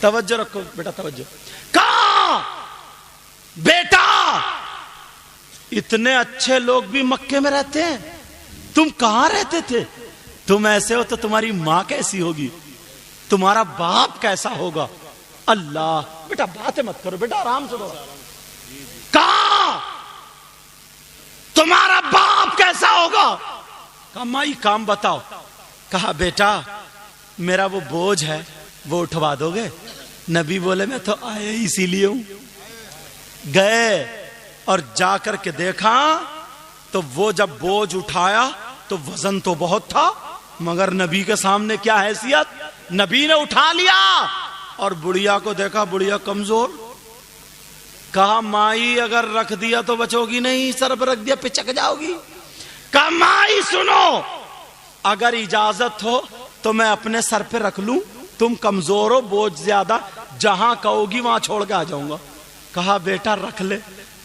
توجہ رکھو بیٹا توجہ. کہا بیٹا اتنے اچھے لوگ بھی مکے میں رہتے ہیں, تم کہاں رہتے تھے؟ تم ایسے ہو تو تمہاری ماں کیسی ہوگی, تمہارا باپ کیسا ہوگا؟ اللہ بیٹا باتیں مت کرو بیٹا, آرام سے بولو. کہا تمہارا باپ کیسا ہوگا؟ کہا مائی کام بتاؤ. کہا بیٹا میرا وہ بوجھ ہے وہ اٹھوا دو گے؟ نبی بولے میں تو آیا اسی لیے ہوں. گئے اور جا کر کے دیکھا تو وہ جب بوجھ اٹھایا تو وزن تو بہت تھا, مگر نبی کے سامنے کیا حیثیت. نبی نے اٹھا لیا اور بڑھیا کو دیکھا, بڑھیا کمزور. کہا مائی اگر رکھ دیا تو بچو گی نہیں, سر پر رکھ دیا پچک جاؤ گی. کہا مائی سنو, اگر اجازت ہو تو میں اپنے سر پہ رکھ لوں, تم کمزور ہو بوجھ زیادہ, جہاں کہو گی وہاں چھوڑ کے آ جاؤں گا. کہا بیٹا رکھ لے.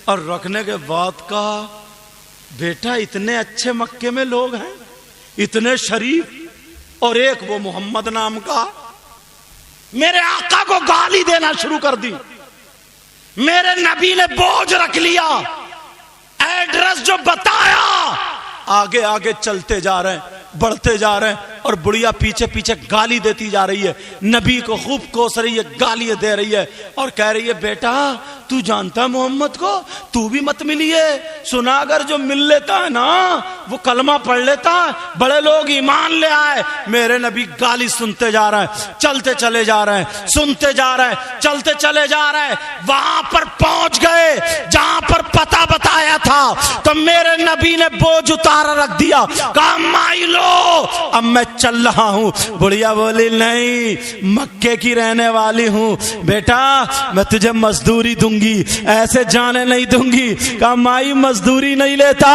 اور رکھنے کے بعد کہا بیٹا اتنے اچھے مکے میں لوگ ہیں, اتنے شریف, اور ایک وہ محمد نام کا, میرے آقا کو گالی دینا شروع کر دی. میرے نبی نے بوجھ رکھ لیا, ایڈریس جو بتایا, آگے آگے چلتے جا رہے ہیں, بڑھتے جا رہے ہیں, اور بڑھیا پیچھے پیچھے گالی دیتی جا رہی ہے. نبی کو خوب کوس رہی ہے, گالی دے رہی ہے, اور کہہ رہی ہے بیٹا تو جانتا ہے محمد کو, تو بھی مت ملیے. سنا اگر جو مل لیتا ہے نا وہ کلمہ پڑھ لیتا ہے, بڑے لوگ ایمان لے آئے. میرے نبی گالی سنتے جا رہے ہیں, چلتے چلے جا رہے ہیں, سنتے جا رہے ہیں, چلتے چلے جا رہے ہیں. وہاں پر پہنچ گئے جہاں پر پتہ بتایا تھا, تو میرے نبی نے بوجھ اتارا رکھ دیا. کہا مائی لو اب میں چل رہا ہوں. بڑھیا بولی نہیں مکے کی رہنے والی ہوں بیٹا, میں تجھے مزدوری دوں گی, ایسے جانے نہیں دوں گی. کہا مائی مزدوری نہیں لیتا.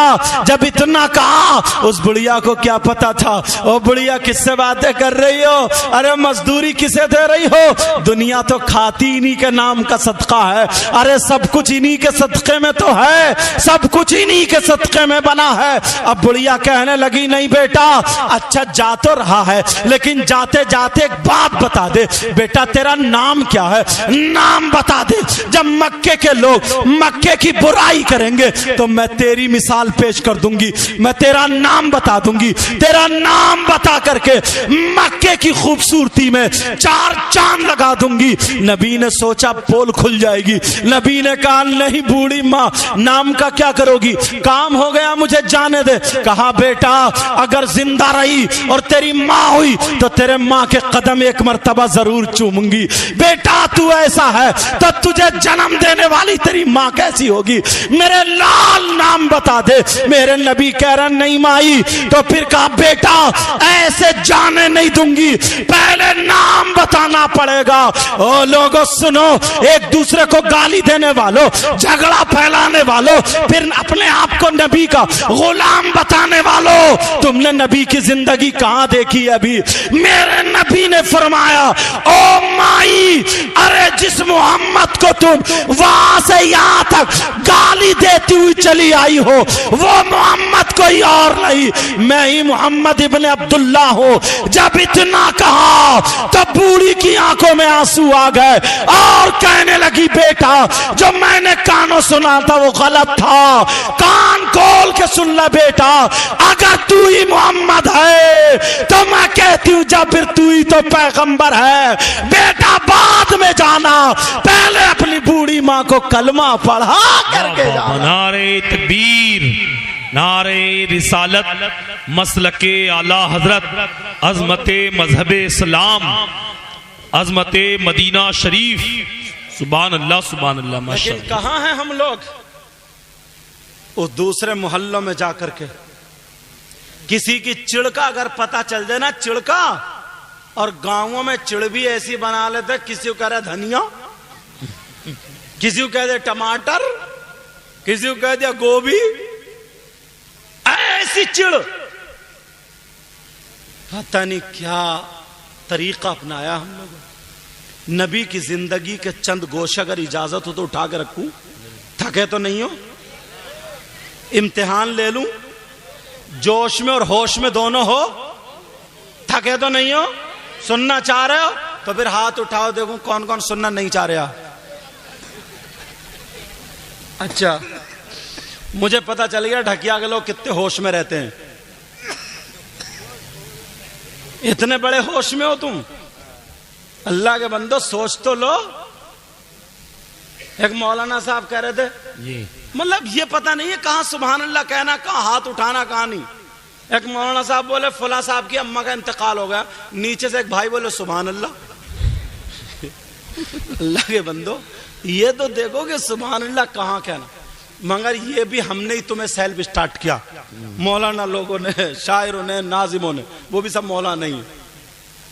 جب اتنا کہا اس بڑھیا کو کیا پتا تھا, او بڑھیا کس سے باتیں کر رہی ہو, ارے مزدوری کسے دے رہی ہو, دنیا تو کھاتی انہی کے نام کا صدقہ ہے, ارے سب کچھ انہی کے صدقے میں تو ہے, سب کچھ انہی کے صدقے میں بنا ہے. اب بڑھیا کہنے لگی نہیں بیٹا اچھا جا تو رہا ہے, لیکن جاتے جاتے ایک بات بتا دے, بیٹا تیرا نام کیا ہے, نام بتا دے. جب مکے کے لوگ مکے کی برائی کریں گے تو میں تیری مثال پیش کر دوں گی, میں تیرا نام بتا دوں گی. تیرا نام بتا کر کے مکے کی خوبصورتی میں 4 چاند لگا دوں گی. نبی نے سوچا پول کھل جائے گی. نبی نے کہا نہیں بوڑھی ماں نام کا کیا کرو گی, کام ہو گیا مجھے جانے دے. کہا بیٹا اگر زندہ رہی اور تیری ماں ہوئی تو تیرے ماں کے قدم ایک مرتبہ ضرور چوموں گی. بیٹا تو ایسا ہے تو تجھے جنم دینے والی تیری ماں کیسی ہوگی, میرے لال نام بتا دے. میرے نبی کہہ رہا نہیں مائی. تو پھر کہا بیٹا ایسے جانے نہیں دوں گی, پہلے نام بتانا پڑے گا. او لوگوں سنو, ایک دوسرے کو گالی دینے والوں, جھگڑا پھیلانے والوں, پھر اپنے آپ کو نبی کا غلام بتانے والوں, تم نے نبی کی زندگی کہاں دیکھی ابھی. میرے نبی نے فرمایا او مائی ارے جس محمد کو تم وہاں سے یہاں تک گالی دیتی ہوئی چلی آئی ہو وہ محمد کوئی اور نہیں, میں ہی محمد ابن عبداللہ ہوں. جب اتنا کہا تو بوڑھی کی آنکھوں میں آنسو آ گئے اور کہنے لگی بیٹا جو میں نے کانوں سنا تھا وہ غلط تھا, کان کھول کے سن لے بیٹا, اگر تو ہی محمد ہے تو میں کہتی ہوں جب پھر تو ہی تو پیغمبر ہے. بیٹا بعد میں جانا, پہلے اپنی بوڑھی ماں کو کلمہ پڑھا کر کے جانا. نعرہ تکبیر, نعرہ رسالت, مسلک اعلی حضرت, عظمت مذہب اسلام, عظمت مدینہ شریف, سبحان اللہ ماشاء لیکن اللہ. کہاں ہیں ہم لوگ؟ اس دوسرے محلوں میں جا کر کے کسی کی چڑ کا اگر پتہ چل جائے نا، چڑ کا، اور گاؤں میں چڑ بھی ایسی بنا لیتے، کسی کو کہہ رہے دھنیا، کسی کو کہہ دے ٹماٹر، کسی کو کہہ دیا گوبھی، ایسی چڑ. پتہ نہیں کیا طریقہ اپنایا ہم لوگوں. نبی کی زندگی کے چند گوشے اگر اجازت ہو تو اٹھا کے رکھوں، تھکے تو نہیں ہو؟ امتحان لے لوں، جوش میں اور ہوش میں دونوں ہو، تھکے تو نہیں ہو؟ سننا چاہ رہے ہو تو پھر ہاتھ اٹھاؤ، دیکھوں کون کون سننا نہیں چاہ رہا. اچھا، مجھے پتا چل گیا ڈھکیا کے لوگ کتنے ہوش میں رہتے ہیں. اتنے بڑے ہوش میں ہو تم؟ اللہ کے بندو سوچ تو لو. ایک مولانا صاحب کہہ رہے تھے جی مطلب یہ پتہ نہیں ہے کہاں سبحان اللہ کہنا، کہاں ہاتھ اٹھانا، کہاں نہیں. ایک مولانا صاحب بولے فلاں صاحب کی اماں کا انتقال ہو گیا، نیچے سے ایک بھائی بولے سبحان اللہ. اللہ کے بندو یہ تو دیکھو کہ سبحان اللہ کہاں کہنا. مگر یہ بھی ہم نے ہی تمہیں سیلف اسٹارٹ کیا، مولانا لوگوں نے، شاعروں نے، ناظموں نے، وہ بھی سب مولانا نہیں ہے.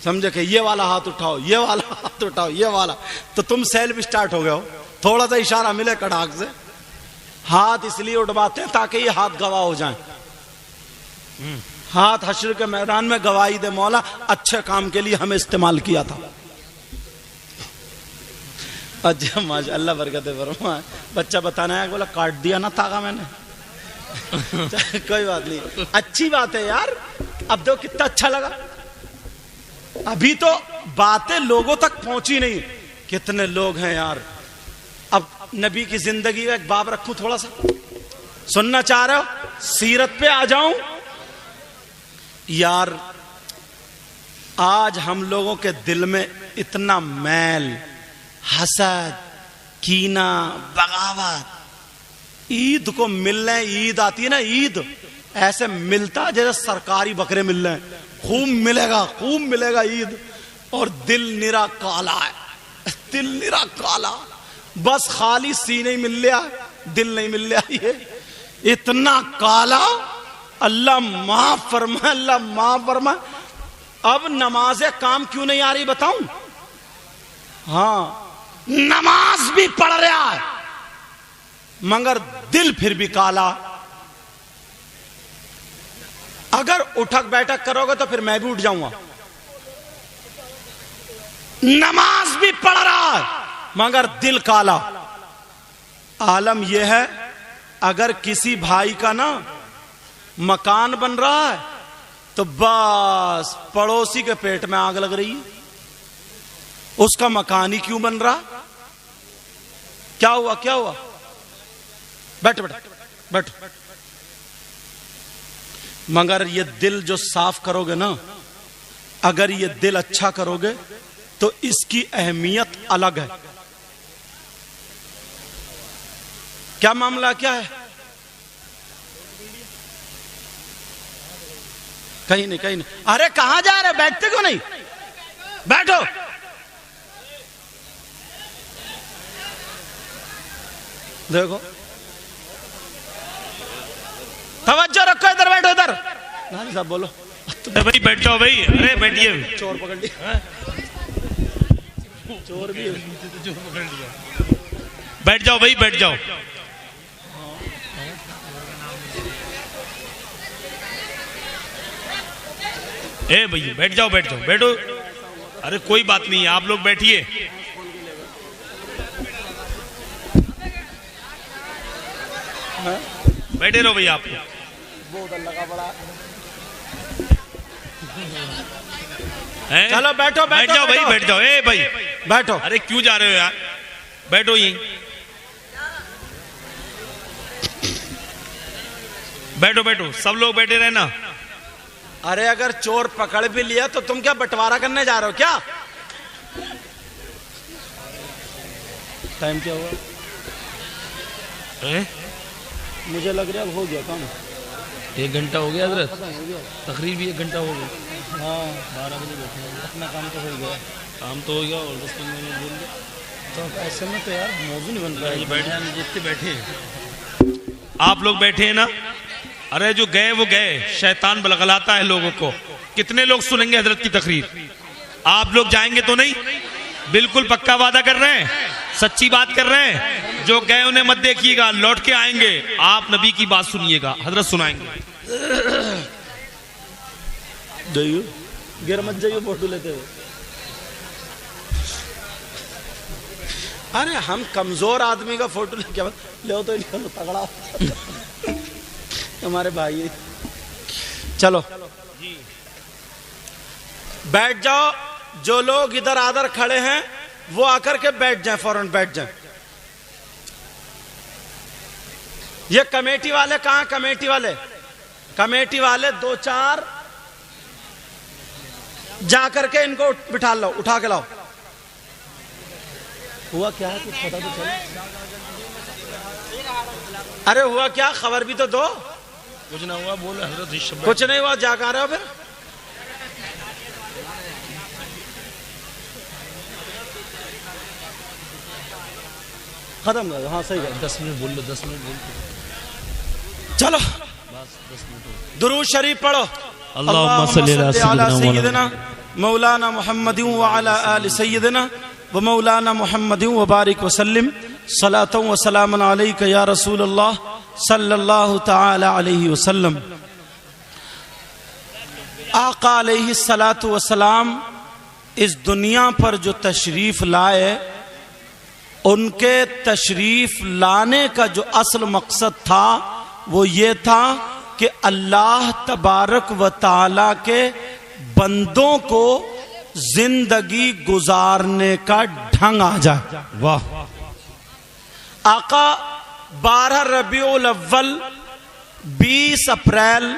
سمجھے کہ یہ والا ہاتھ اٹھاؤ، یہ والا ہاتھ اٹھاؤ، یہ والا، تو تم سیلف اسٹارٹ ہو گئے ہو. تھوڑا سا اشارہ ملے کڑاک سے ہاتھ اس لیے اٹھواتے ہیں تاکہ یہ ہاتھ گواہ ہو جائیں. ہاتھ حشر کے میدان میں گواہی دے مولا اچھے کام کے لیے ہمیں استعمال کیا تھا. اچھا ماشاء اللہ برکت فرمائے. بچہ بتانا ہے بولا کاٹ دیا نا تاغا میں نے. کوئی بات نہیں، اچھی بات ہے یار. اب دیکھو کتنا اچھا لگا. ابھی تو باتیں لوگوں تک پہنچی نہیں. کتنے لوگ ہیں یار. اب نبی کی زندگی کا ایک باب رکھوں، تھوڑا سا سننا چاہ رہے ہو؟ سیرت پہ آ جاؤں یار. آج ہم لوگوں کے دل میں اتنا میل، حسد، کینہ، بغاوت. عید کو ملنے، عید آتی ہے نا، عید ایسے ملتا جیسے سرکاری بکرے مل رہے ہیں. خوب ملے گا، خوب ملے گا عید. اور دل نرا کالا ہے، دل نرا کالا. بس خالی سینے ہی مل لیا، دل نہیں مل لیا. یہ اتنا کالا. اللہ معاف فرمائے، اللہ معاف فرمائے. اب نماز کام کیوں نہیں آ رہی بتاؤں؟ ہاں نماز بھی پڑھ رہا ہے مگر دل پھر بھی کالا. اگر اٹھک بیٹھک کرو گے تو پھر میں بھی اٹھ جاؤں گا. نماز بھی پڑھ رہا ہے مگر دل کالا. عالم یہ ہے اگر کسی بھائی کا نا مکان بن رہا ہے تو بس پڑوسی کے پیٹ میں آگ لگ رہی ہے. اس کا مکان ہی کیوں بن رہا؟ کیا ہوا، کیا ہوا؟ بیٹھو بیٹھو بیٹھو. مگر یہ دل جو صاف کرو گے نا، اگر یہ دل اچھا کرو گے تو اس کی اہمیت الگ ہے. کیا معاملہ کیا ہے؟ کہیں نہیں، کہیں نہیں. ارے کہاں جا رہے؟ بیٹھتے کیوں نہیں؟ بیٹھو. دیکھو توجہ رکھو، ادھر بیٹھو. ادھر نانی صاحب بولو. بھائی بیٹھ جاؤ بھائی. ارے بیٹھیے. چور پکڑ لیا، چور بھی بیٹھ جاؤ بھائی، بیٹھ جاؤ. اے بھائی بیٹھ جاؤ، بیٹھ جاؤ، بیٹھو. ارے کوئی بات نہیں، آپ لوگ بیٹھیے. بیٹھے رہو بھائی. آپ بہت اللہ کا بڑا. چلو بیٹھو، بیٹھ جاؤ بھائی، بیٹھ جاؤ. اے بھائی بیٹھو. ارے کیوں جا رہے ہو یار؟ بیٹھو یہیں، بیٹھو بیٹھو. سب لوگ بیٹھے رہنا. ارے اگر چور پکڑ بھی لیا تو تم کیا بٹوارا کرنے جا رہے ہو کیا؟ ٹائم کیا ہوا؟ مجھے لگ رہا ہے ہو گیا کام. 1 گھنٹہ ہو گیا حضرت، تقریباً 1 گھنٹہ ہو گیا. ہاں 12 بجے بیٹھے اپنا کام تو ہو گیا. کام تو ہو گیا اور 10-15 منٹ بول دیا. تو ایسے میں تو یار موضوع نہیں بن پائے گا. بیٹھے جتنے بیٹھے آپ لوگ بیٹھے ہیں نا, ارے جو گئے وہ گئے, شیطان بلغلاتا ہے لوگوں کو. کتنے لوگ سنیں گے حضرت کی تقریر؟ آپ لوگ جائیں گے تو نہیں؟ بالکل پکا وعدہ کر رہے ہیں, سچی بات کر رہے ہیں. جو گئے انہیں مت دیکھیے گا, لوٹ کے آئیں گے. آپ نبی کی بات سنیے گا, حضرت سنائیں گے. جائیو گر مت جائیو فوٹو لیتے ہوئے. ارے ہم کمزور آدمی کا فوٹو لے کے لے تو تگڑا ہمارے بھائی. چلو بیٹھ جاؤ. جو لوگ ادھر آدھر کھڑے ہیں وہ آ کر کے بیٹھ جائیں, فوراً بیٹھ جائیں. یہ کمیٹی والے کہاں؟ کمیٹی والے دو چار جا کر کے ان کو بٹھا لاؤ, اٹھا کے لاؤ. ہوا کیا ہے کچھ پتا تو چلے. ارے ہوا کیا, خبر بھی تو دو. کچھ نہ ہوا بولے حضرت. کچھ نہیں ہوا, جا کہاں رہے ہو پھر؟ ختم کر. ہاں صحیح ہے, 10 منٹ بول لو, 10 منٹ بول لو. چلو درود شریف پڑھو. اللہم صلی علی سیدنا مولانا محمد وعلی آل سیدنا و مولانا محمد وبارک وسلم. صلاۃ و سلام علیک یا رسول اللہ صلی اللہ تعالی علیہ وسلم. آقا علیہ الصلاۃ والسلام اس دنیا پر جو تشریف لائے, ان کے تشریف لانے کا جو اصل مقصد تھا وہ یہ تھا کہ اللہ تبارک و تعالی کے بندوں کو زندگی گزارنے کا ڈھنگ آ جائے. واہ. آقا 12 ربیع الاول 20 اپریل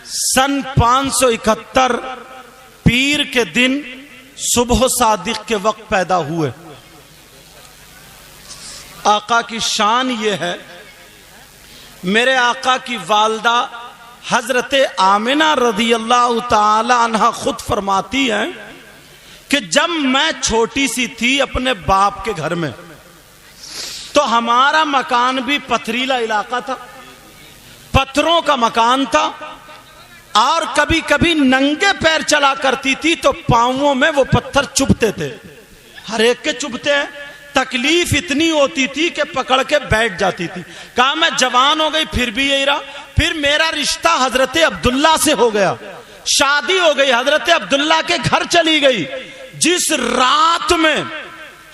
سن 571 پیر کے دن صبح صادق کے وقت پیدا ہوئے. آقا کی شان یہ ہے, میرے آقا کی والدہ حضرت آمنہ رضی اللہ تعالی عنہ خود فرماتی ہیں کہ جب میں چھوٹی سی تھی اپنے باپ کے گھر میں, تو ہمارا مکان بھی پتھریلا علاقہ تھا, پتھروں کا مکان تھا, اور کبھی کبھی ننگے پیر چلا کرتی تھی تو پاؤں میں وہ پتھر چبھتے تھے. ہر ایک کے چبھتے ہیں. تکلیف اتنی ہوتی تھی کہ پکڑ کے بیٹھ جاتی تھی. کہا میں جوان ہو گئی پھر بھی یہی رہا. پھر میرا رشتہ حضرت عبداللہ سے ہو گیا, شادی ہو گئی, حضرت عبداللہ کے گھر چلی گئی. جس رات میں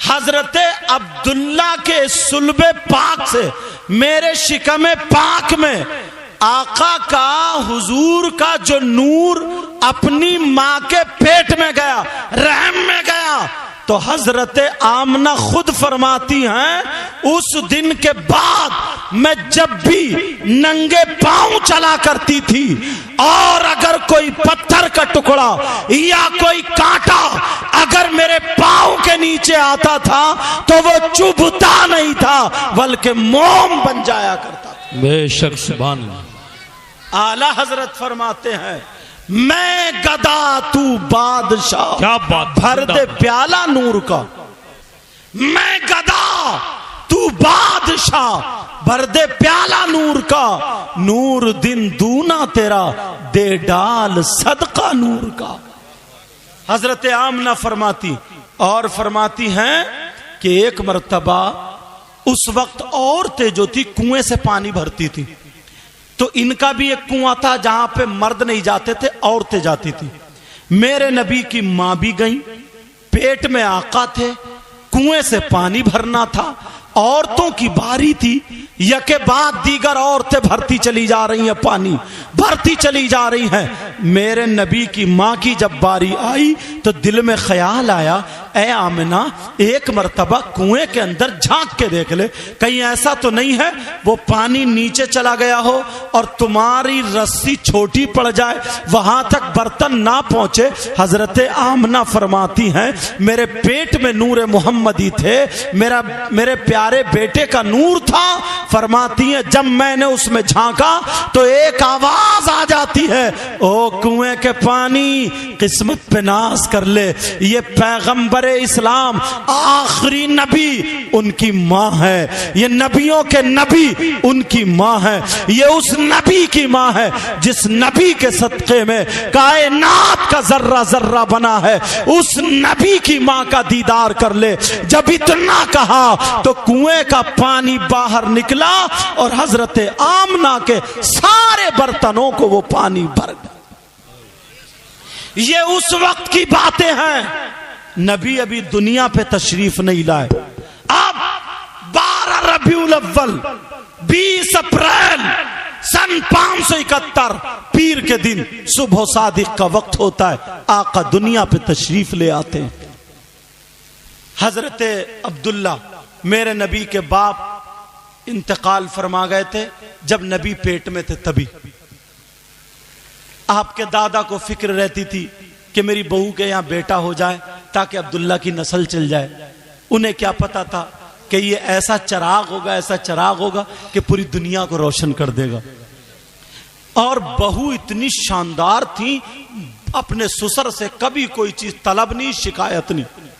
حضرت عبداللہ کے صلب پاک سے میرے شکم پاک میں آقا کا حضور کا جو نور اپنی ماں کے پیٹ میں گیا, رحم میں گیا, تو حضرت آمنہ خود فرماتی ہیں اس دن کے بعد میں جب بھی ننگے پاؤں چلا کرتی تھی, اور اگر کوئی پتھر کا ٹکڑا یا کوئی کانٹا اگر میرے پاؤں کے نیچے آتا تھا تو وہ چبھتا نہیں تھا بلکہ موم بن جایا کرتا تھا. بے شک سبحان اللہ. اعلی حضرت فرماتے ہیں میں گدا تو بادشاہ, کیا بات, بھر دے پیالہ نور کا. میں گدا تو بادشاہ, بھر دے پیالہ نور کا. نور دن دونا تیرا, دے ڈال صدقہ نور کا. حضرت آمنہ فرماتی اور فرماتی ہیں کہ ایک مرتبہ اس وقت عورتیں جو تھی کنویں سے پانی بھرتی تھی, تو ان کا بھی ایک کنواں تھا جہاں پہ مرد نہیں جاتے تھے, عورتیں جاتی تھی. میرے نبی کی ماں بھی گئیں, پیٹ میں آقا تھے, کنویں سے پانی بھرنا تھا, عورتوں کی باری تھی. یکے بعد دیگر عورتیں بھرتی چلی جا رہی ہیں, پانی بھرتی چلی جا رہی ہیں. میرے نبی کی ماں کی جب باری آئی تو دل میں خیال آیا, اے آمنہ ایک مرتبہ کنویں کے اندر جھانک کے دیکھ لے, کہیں ایسا تو نہیں ہے وہ پانی نیچے چلا گیا ہو اور تمہاری رسی چھوٹی پڑ جائے, وہاں تک برتن نہ پہنچے. حضرت آمنہ فرماتی ہیں میرے پیٹ میں نور محمدی تھے, میرے پیارے بیٹے کا نور تھا. فرماتی ہیں جب میں نے اس میں جھانکا تو ایک آواز آ جاتی ہے, او کنویں کے پانی قسمت پہ ناز کر لے. یہ پیغمبر اسلام آخری نبی ان کی ماں ہے, یہ نبیوں کے نبی ان کی ماں ہے, یہ اس نبی کی ماں ہے جس نبی کے صدقے میں کائنات کا ذرہ ذرہ بنا ہے. اس نبی کی ماں کا دیدار کر لے. جب اتنا کہا تو کنویں کا پانی باہر نکلا اور حضرت آمنہ کے سارے برتنوں کو وہ پانی بھر گیا. یہ اس وقت کی باتیں ہیں. نبی ابھی دنیا پہ تشریف نہیں لائے. اب 12 ربیع الاول 20 اپریل سن 571 پیر کے دن صبح صادق کا وقت ہوتا ہے. آقا دنیا پہ تشریف لے آتے ہیں. حضرت عبداللہ میرے نبی کے باپ انتقال فرما گئے تھے جب نبی پیٹ میں تھے. تبھی آپ کے دادا کو فکر رہتی تھی کہ میری بہو کے یہاں بیٹا ہو جائے تاکہ عبداللہ کی نسل چل جائے. انہیں کیا پتا تھا کہ یہ ایسا چراغ ہوگا, ایسا چراغ ہوگا کہ پوری دنیا کو روشن کر دے گا. اور بہو اتنی شاندار تھی, اپنے سسر سے کبھی کوئی چیز طلب نہیں, شکایت نہیں.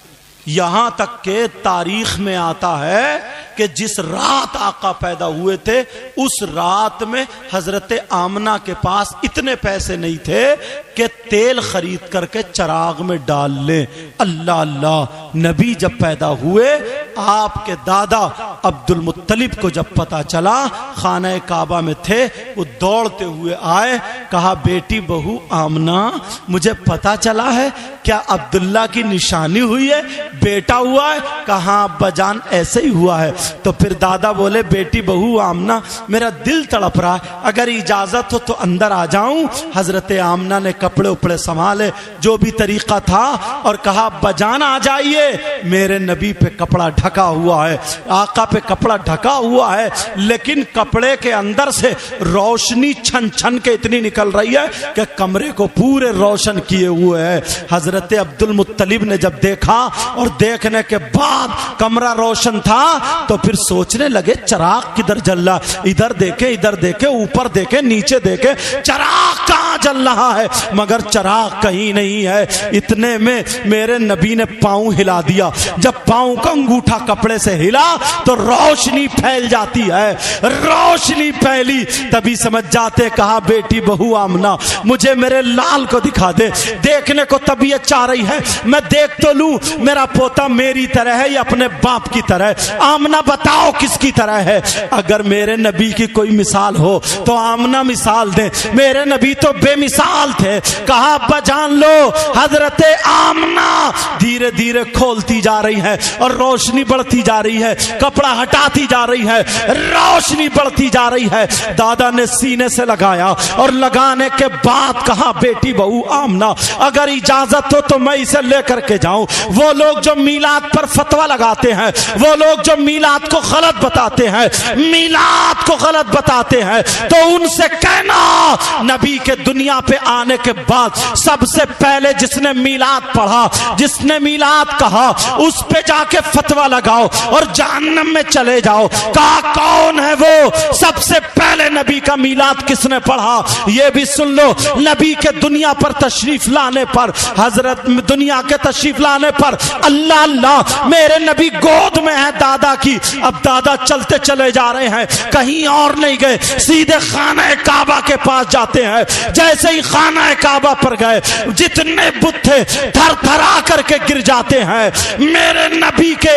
یہاں تک کہ تاریخ میں آتا ہے کہ جس رات آقا پیدا ہوئے تھے اس رات میں حضرت آمنہ کے پاس اتنے پیسے نہیں تھے کہ تیل خرید کر کے چراغ میں ڈال لیں. اللہ اللہ. نبی جب پیدا ہوئے آپ کے دادا عبد المطلب کو جب پتا چلا, خانہ کعبہ میں تھے, وہ دوڑتے ہوئے آئے, کہا بیٹی بہو آمنہ مجھے پتا چلا ہے, کیا عبداللہ کی نشانی ہوئی ہے, بیٹا ہوا ہے؟ کہاں ابا جان ایسے ہی ہوا ہے. تو پھر دادا بولے بیٹی بہو آمنہ میرا دل تڑپ رہا ہے, اگر اجازت ہو تو اندر آ جاؤں. حضرت آمنہ نے کپڑے اپڑے سنبھالے, جو بھی طریقہ تھا, اور کہا ابا جان آ جائیے, میرے نبی پہ کپڑا ڈھکا ہوا ہے, آقا پہ کپڑا ڈھکا ہوا ہے, لیکن کپڑے کے اندر سے روشنی چھن چھن کے اتنی نکل رہی ہے کہ کمرے کو پورے روشن کیے ہوئے ہے. حضرت عبد المطلب نے جب دیکھا اور دیکھنے کے بعد کمرہ روشن تھا تو پھر سوچنے لگے چراغ کدھر جل رہا, ادھر دیکھے ادھر دیکھے, اوپر دیکھے نیچے دیکھے, چراغ کہاں جل رہا ہے, مگر چراغ کہیں نہیں ہے. اتنے میں میرے نبی نے پاؤں ہلا دیا. جب پاؤں کا انگوٹھا کپڑے سے ہلا تو روشنی پھیل جاتی ہے. روشنی پھیلی تبھی سمجھ جاتے. کہا بیٹی بہو آمنہ مجھے میرے لال کو دکھا دے, دیکھنے کو طبیعت چاہ رہی ہے, میں دیکھ تو لوں میرا پوتا میری طرح ہے یا اپنے باپ کی طرح. آمنہ بتاؤ کس کی طرح ہے. اگر میرے نبی کی کوئی مثال ہو تو آمنہ مثال دے, میرے نبی تو بے مثال تھے. کہا ابا جان لو. حضرت آمنہ دھیرے دھیرے کھولتی جا رہی ہے اور روشنی بڑھتی جا رہی ہے, کپڑا ہٹاتی جا رہی ہے, روشنی بڑھتی جا رہی ہے. دادا نے سینے سے لگایا اور لگانے کے بعد کہا بیٹی بہو آمنہ اگر اجازت ہو تو میں اسے لے کر کے جاؤں. وہ لوگ جو میلاد پر فتویٰ لگاتے ہیں, وہ لوگ جو میلاد کو غلط بتاتے ہیں, میلاد کو غلط بتاتے ہیں, تو ان سے کہنا نبی کے دنیا پہ آنے کے بعد سب سے پہلے جس نے میلاد پڑھا, جس نے میلاد کہا, اس پہ جا کے فتویٰ لگاؤ اور جہنم میں چلے جاؤ. کہا کون ہے وہ, سب سے پہلے نبی کا میلاد کس نے پڑھا. یہ بھی سن لو, نبی کے دنیا پر تشریف لانے پر, حضرت دنیا کے تشریف لانے پر اللہ اللہ میرے نبی گود میں ہے دادا کی. اب دادا چلتے چلے جا رہے ہیں, کہیں اور نہیں گئے, سیدھے خانہ کعبہ کے پاس جاتے ہیں. جیسے ہی خانہ کعبہ پر گئے جتنے بت تھے تھر تھرا کر کے گر جاتے ہیں. میرے نبی کے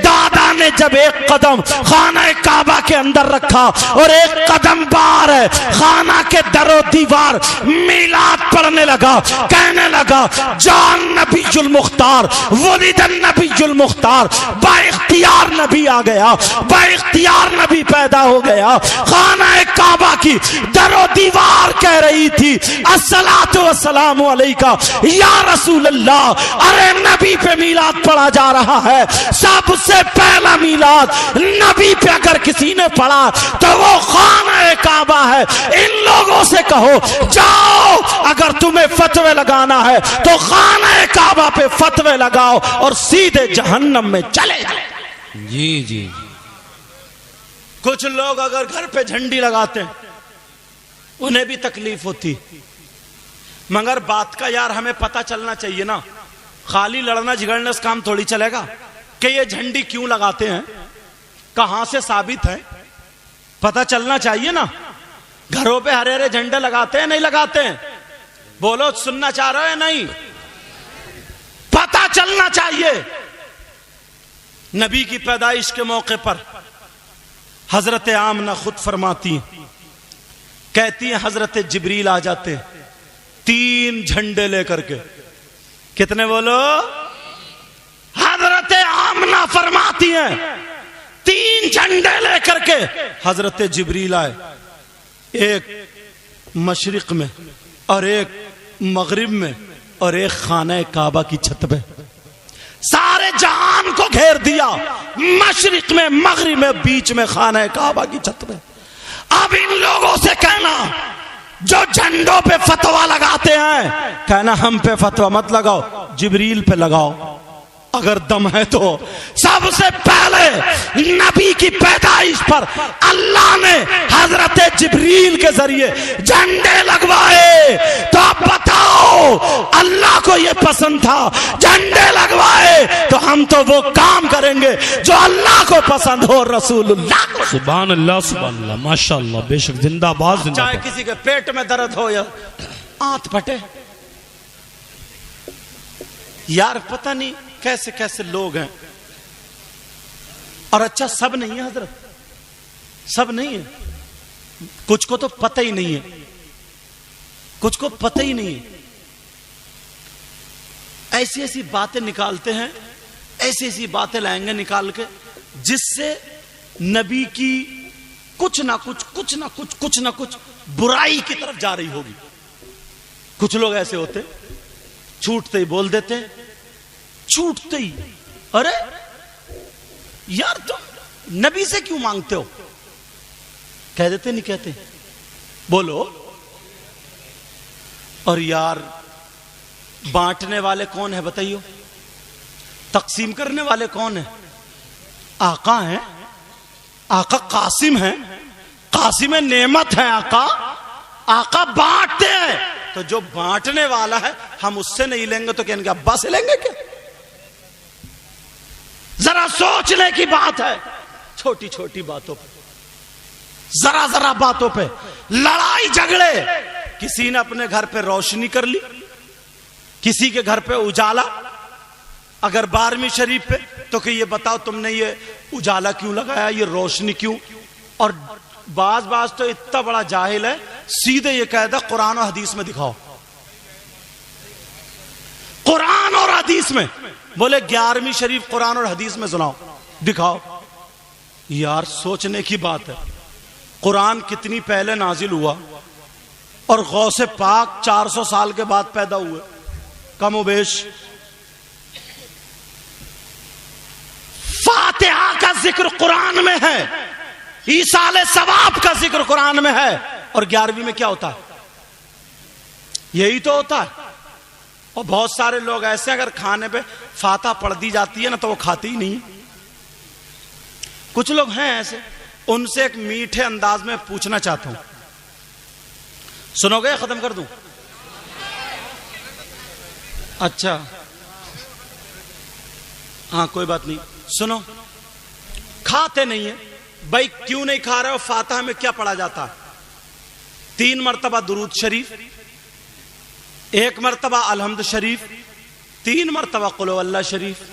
دادا نے جب ایک قدم خانہ کعبہ کے اندر رکھا اور ایک قدم باہر ہے, خانہ کے در و دیوار میلاد پڑھنے لگا, کہنے لگا جان نبی المختار, ولد النبی المختار, با اختیار نبی آ گیا, با اختیار نبی پیدا ہو گیا. خانہ کعبہ کی در و دیوار کہہ رہی تھی الصلاۃ والسلام علیکہ یا رسول اللہ. ارے نبی پہ میلاد پڑھا جا رہا ہے, سب سے پہلا میلاد نبی پہ اگر کسی نے پڑھا تو وہ خانہ کعبہ ہے. ان لوگوں سے کہو جاؤ اگر تمہیں فتوے لگانا ہے تو خانہ کعبہ پہ فتوے لگاؤ اور سیدھے جہنم میں چلے جائیں. جی جی. کچھ لوگ اگر گھر پہ جھنڈی لگاتے ہیں انہیں بھی تکلیف ہوتی, مگر بات کا یار ہمیں پتہ چلنا چاہیے نا، خالی لڑنا جھگڑنے سے کام تھوڑی چلے گا کہ یہ جھنڈی کیوں لگاتے ہیں، کہاں سے ثابت ہے، پتہ چلنا چاہیے نا۔ گھروں پہ ہرے ہرے جھنڈے لگاتے ہیں نہیں لگاتے ہیں؟ بولو سننا چاہ رہے ہیں نہیں؟ پتہ چلنا چاہیے۔ نبی کی پیدائش کے موقع پر حضرت آمنہ خود فرماتی ہیں، کہتی ہیں حضرت جبریل آ جاتے ہیں 3 جھنڈے لے کر کے۔ کتنے بولو؟ حضرت آمنہ فرماتی ہیں 3 جھنڈے لے کر کے حضرت جبریل آئے، ایک مشرق میں اور ایک مغرب میں اور ایک خانہ کعبہ کی چھت پہ، سارے جہان کو گھیر دیا، مشرق میں مغرب میں بیچ میں خانہ کعبہ کی چھت پہ۔ اب ان لوگوں سے کہنا جو جھنڈوں پہ فتوا لگاتے ہیں، کہنا ہم پہ فتوا مت لگاؤ، جبریل پہ لگاؤ اگر دم ہے تو۔ سب سے پہلے نبی کی پیدائش پر اللہ نے حضرت جبریل کے ذریعے جھنڈے لگوائے، تو اب بتاؤ اللہ کو یہ پسند تھا جھنڈے لگوائے تو ہم تو وہ کام کریں گے جو اللہ کو پسند ہو، رسول اللہ کو۔ سبحان اللہ سبحان اللہ، ماشاءاللہ، بے شک، زندہ باد زندہ چاہے باد۔ کسی کے پیٹ میں درد ہو یا آنت پھٹے، یار پتہ نہیں کیسے کیسے لوگ ہیں۔ اور اچھا سب نہیں ہے حضرت، سب نہیں ہے، کچھ کو تو پتہ ہی نہیں ہے، کچھ کو پتہ ہی نہیں ہے۔ ایسی ایسی باتیں نکالتے ہیں، ایسی ایسی باتیں لائیں گے نکال کے جس سے نبی کی کچھ نہ کچھ برائی کی طرف جا رہی ہوگی۔ کچھ لوگ ایسے ہوتے چھوٹتے ہی بول دیتے ہیں، چھوٹتے ہی، ارے یار تم نبی سے کیوں مانگتے ہو؟ کہہ دیتے نہیں کہتے؟ بولو۔ اور یار بانٹنے والے کون ہیں بتائیو؟ تقسیم کرنے والے کون ہیں؟ آقا ہیں، آقا قاسم ہیں، قاسم نعمت ہے آقا، آقا بانٹتے ہیں۔ تو جو بانٹنے والا ہے ہم اس سے نہیں لیں گے تو کہیں گے ابا سے لیں گے کیا؟ ذرا سوچنے کی بات ہے، چھوٹی چھوٹی باتوں پہ، ذرا باتوں پہ لڑائی جھگڑے۔ کسی نے اپنے گھر پہ روشنی کر لی، کسی کے گھر پہ اجالا، اگر 12ویں شریف پہ تو کہ یہ بتاؤ تم نے یہ اجالا کیوں لگایا، یہ روشنی کیوں؟ اور بعض تو اتنا بڑا جاہل ہے، سیدھے یہ کہتا قرآن اور حدیث میں دکھاؤ، قرآن اور حدیث میں۔ بولے 11ویں شریف قرآن اور حدیث میں سناؤ، دکھاؤ۔ یار سوچنے کی بات ہے، قرآن کتنی پہلے نازل ہوا اور غوث پاک 400 سال کے بعد پیدا ہوئے، کم و بیش۔ فاتحہ کا ذکر قرآن میں ہے، ایصال ثواب کا ذکر قرآن میں ہے، اور 11ویں میں کیا ہوتا ہے؟ یہی تو ہوتا ہے۔ اور بہت سارے لوگ ایسے اگر کھانے پہ فاتحہ پڑھ دی جاتی ہے نا تو وہ کھاتے ہی نہیں۔ کچھ لوگ ہیں ایسے، ان سے ایک میٹھے انداز میں پوچھنا چاہتا ہوں، سنو گے ختم کر دوں؟ اچھا ہاں کوئی بات نہیں، سنو۔ کھاتے نہیں ہیں بھائی، کیوں نہیں کھا رہے ہو؟ فاتحہ میں کیا پڑھا جاتا ہے؟ 3 مرتبہ درود شریف، 1 مرتبہ الحمد شریف، 3 مرتبہ قل هو اللہ شریف،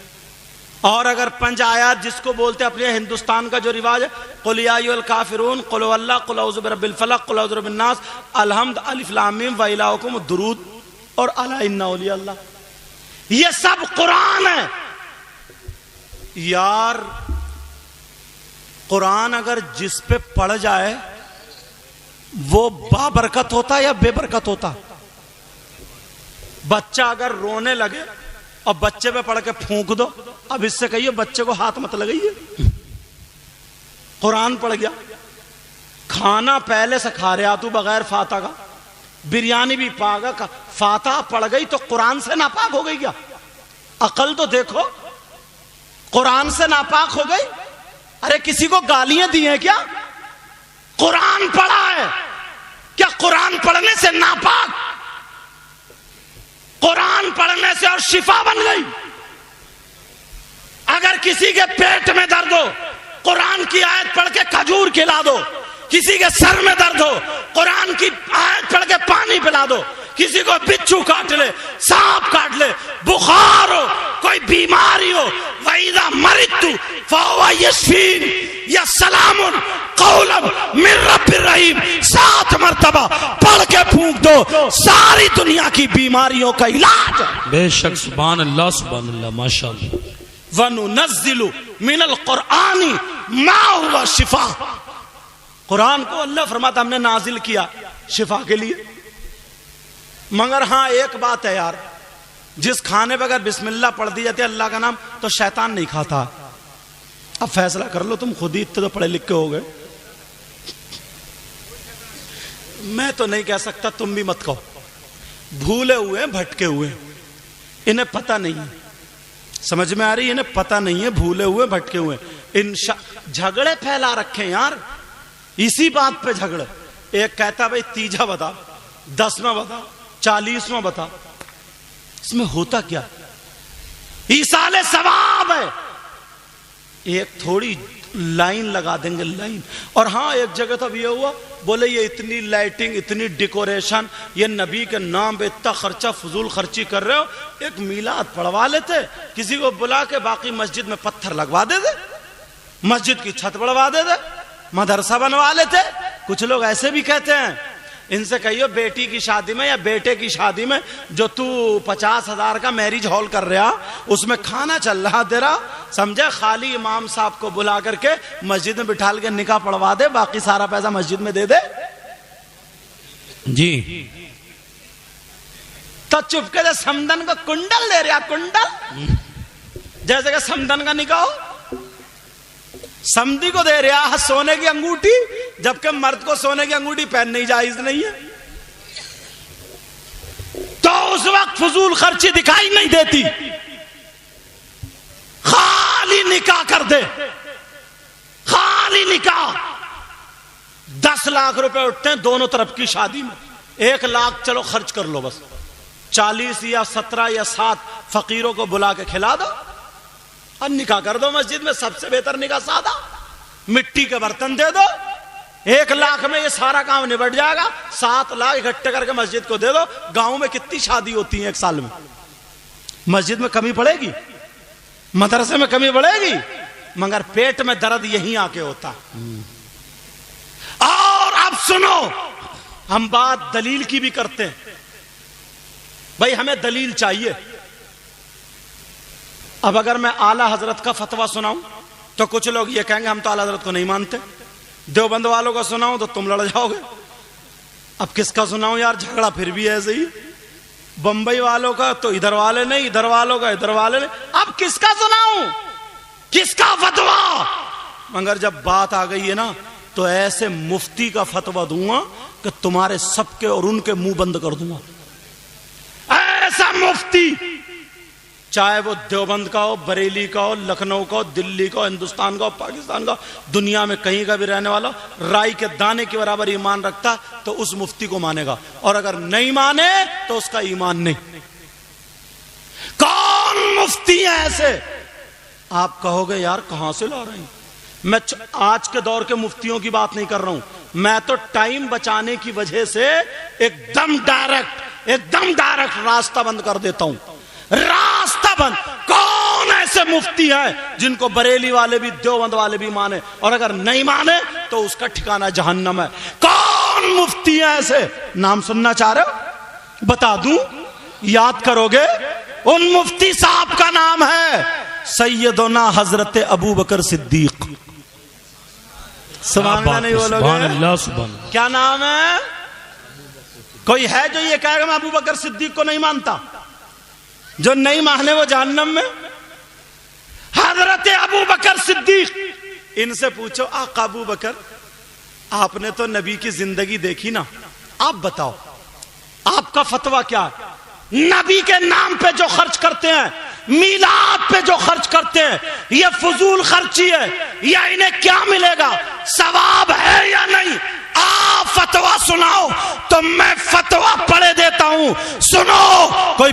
اور اگر 5 آیات جس کو بولتے اپنے ہندوستان کا جو رواج ہے، قل یا ایھا الکافرون، قل هو اللہ، قل اعوذ برب الفلق، قل اعوذ برب الناس، الحمد، الف لام میم، والہکم درود، اور الا ان اولیاء اللہ، یہ سب قرآن ہے۔ یار قرآن اگر جس پہ پڑھ جائے وہ بابرکت ہوتا یا بے برکت ہوتا؟ بچہ اگر رونے لگے اور بچے پہ پڑھ کے پھونک دو، اب اس سے کہیے بچے کو ہاتھ مت لگائیے، قرآن پڑھ گیا۔ کھانا پہلے سے کھا رہا تو بغیر فاتحہ کا، بریانی بھی پاگا، فاتحہ پڑھ گئی تو قرآن سے ناپاک ہو گئی کیا؟ عقل تو دیکھو، قرآن سے ناپاک ہو گئی؟ ارے کسی کو گالیاں دی ہیں کیا؟ قرآن پڑھا ہے کیا؟ قرآن پڑھنے سے ناپاک؟ قرآن پڑھنے سے اور شفا بن گئی. اگر کسی کے پیٹ میں درد ہو قرآن کی آیت پڑھ کے کھجور کھلا دو. کسی کے سر میں درد ہو قرآن کی آیت پڑھ کے پانی پلا دو. کسی کو بچھو کاٹ لے، سانپ کاٹ لے، بخار ہو، کوئی بیماری ہو، وَإِذَا مَرِضْتُ فَهُوَ يَشْفِينِ یا سلام قولا من رب الرحیم 7 مرتبہ پڑھ کے پھونک دو، ساری دنیا کی بیماریوں کا علاج. بے شک. سبحان اللہ سبحان اللہ ماشاءاللہ. وَنُنَزِّلُ مِنَ الْقُرْآنِ مَا هُوَ شِفَاءٌ. قرآن کو اللہ فرماتا ہم نے نازل کیا شفا کے لیے. مگر ہاں ایک بات ہے یار، جس کھانے پہ اگر بسم اللہ پڑھ دی جاتی ہے اللہ کا نام تو شیطان نہیں کھاتا. اب فیصلہ کر لو، تم خود ہی اتنے تو پڑھے لکھے ہو گئے. میں تو نہیں کہہ سکتا، تم بھی مت کہو. بھولے ہوئے بھٹکے ہوئے، انہیں پتہ نہیں ہے. سمجھ میں آ رہی ہے؟ انہیں پتہ نہیں ہے، بھولے ہوئے بھٹکے ہوئے. جھگڑے پھیلا رکھے یار اسی بات پہ جھگڑے. ایک کہتا بھائی تیجا بتا، 10واں بتا، 40واں بتا. اس میں ہوتا کیا؟ ایصال ثواب ہے. ایک تھوڑی لائن لگا دیں گے، لائن. اور ہاں ایک جگہ تو یہ ہوا، بولے یہ اتنی لائٹنگ، اتنی ڈیکوریشن، یہ نبی کے نام پہ اتنا خرچہ فضول خرچی کر رہے ہو. ایک میلاد پڑھوا لیتے، کسی کو بلا کے باقی مسجد میں پتھر لگوا دیتے، مسجد کی چھت بڑھوا دیتے، مدرسہ بنوا لیتے. کچھ لوگ ایسے بھی کہتے ہیں. ان سے کہیو بیٹی کی شادی میں یا بیٹے کی شادی میں جو تو 50,000 کا میریج ہال کر رہا اس میں کھانا چل رہا تیرا، سمجھے، خالی امام صاحب کو بلا کر کے مسجد میں بٹھال کے نکاح پڑھوا دے، باقی سارا پیسہ مسجد میں دے دے. جی تو چپکے سے سمدن کو کنڈل دے رہا، کنڈل جیسے کہ سمدن کا نکاح ہو. سمدھی کو دے رہا سونے کی انگوٹھی، جبکہ مرد کو سونے کی انگوٹھی پہننے جائز نہیں ہے. تو اس وقت فضول خرچی دکھائی نہیں دیتی. خالی نکاح کر دے، خالی نکاح. 10 لاکھ روپے اٹھتے ہیں دونوں طرف کی شادی میں. 1 لاکھ چلو خرچ کر لو، بس 40 یا 17 یا 7 فقیروں کو بلا کے کھلا دو اور نکاح کر دو مسجد میں. سب سے بہتر نکاح سادہ، مٹی کے برتن دے دو. 1 لاکھ میں یہ سارا کام نبٹ جائے گا. 7 لاکھ اکٹھے کر کے مسجد کو دے دو. گاؤں میں کتنی شادی ہوتی ہیں 1 سال میں؟ مسجد میں کمی پڑے گی، مدرسے میں کمی پڑے گی، مگر پیٹ میں درد یہیں آ کے ہوتا. اور اب سنو، ہم بات دلیل کی بھی کرتے ہیں. بھائی ہمیں دلیل چاہیے. اب اگر میں اعلیٰ حضرت کا فتویٰ سناؤں تو کچھ لوگ یہ کہیں گے ہم تو اعلیٰ حضرت کو نہیں مانتے. دیوبند والوں کا سناؤں تو تم لڑ جاؤ گے. اب کس کا سناؤں یار؟ جھگڑا پھر بھی ایسے ہی. بمبئی والوں کا تو ادھر والے نہیں، ادھر والوں کا ادھر والے نہیں. اب کس کا سناؤں، کس کا فتویٰ؟ مگر جب بات آ گئی ہے نا تو ایسے مفتی کا فتویٰ دوں گا کہ تمہارے سب کے اور ان کے منہ بند کر دوں گا. ایسا مفتی، چاہے وہ دیوبند کا ہو، بریلی کا ہو، لکھنؤ کا ہو، دلی کا ہو، ہندوستان کا ہو، پاکستان کا، دنیا میں کہیں کا بھی رہنے والا، رائی کے دانے کے برابر ایمان رکھتا تو اس مفتی کو مانے گا. اور اگر نہیں مانے تو اس کا ایمان نہیں. کون مفتی ہیں ایسے؟ آپ کہو گے یار کہاں سے لا رہے ہیں؟ میں آج کے دور کے مفتیوں کی بات نہیں کر رہا ہوں. میں تو ٹائم بچانے کی وجہ سے ایک دم ڈائریکٹ راستہ بند کر دیتا ہوں. راستہ بند. کون ایسے مفتی ہیں جن کو بریلی والے بھی دیوبند والے بھی مانے، اور اگر نہیں مانے تو اس کا ٹھکانہ جہنم ہے؟ کون مفتی ہیں ایسے؟ نام سننا چاہ رہے ہو؟ بتا دوں، یاد کرو گے. ان مفتی صاحب کا نام ہے سیدنا حضرت ابو بکر صدیق. سبحان اللہ نہیں بولو گے؟ کیا نام ہے؟ کوئی ہے جو یہ کہے گا میں ابو بکر صدیق کو نہیں مانتا؟ جو نہیں مانے وہ جہنم میں. حضرت ابو بکر صدیق، ان سے پوچھو آقا ابو بکر آپ نے تو نبی کی زندگی دیکھی نا، آپ بتاؤ آپ کا فتویٰ کیا ہے؟ نبی کے نام پہ جو خرچ کرتے ہیں، میلاد پہ جو خرچ کرتے ہیں، یہ فضول خرچی ہے یا انہیں کیا ملے گا؟ ثواب ہے یا نہیں؟ آپ فتویٰ سناؤ تو میں فتویٰ پڑھے دیتا ہوں. سنو، کوئی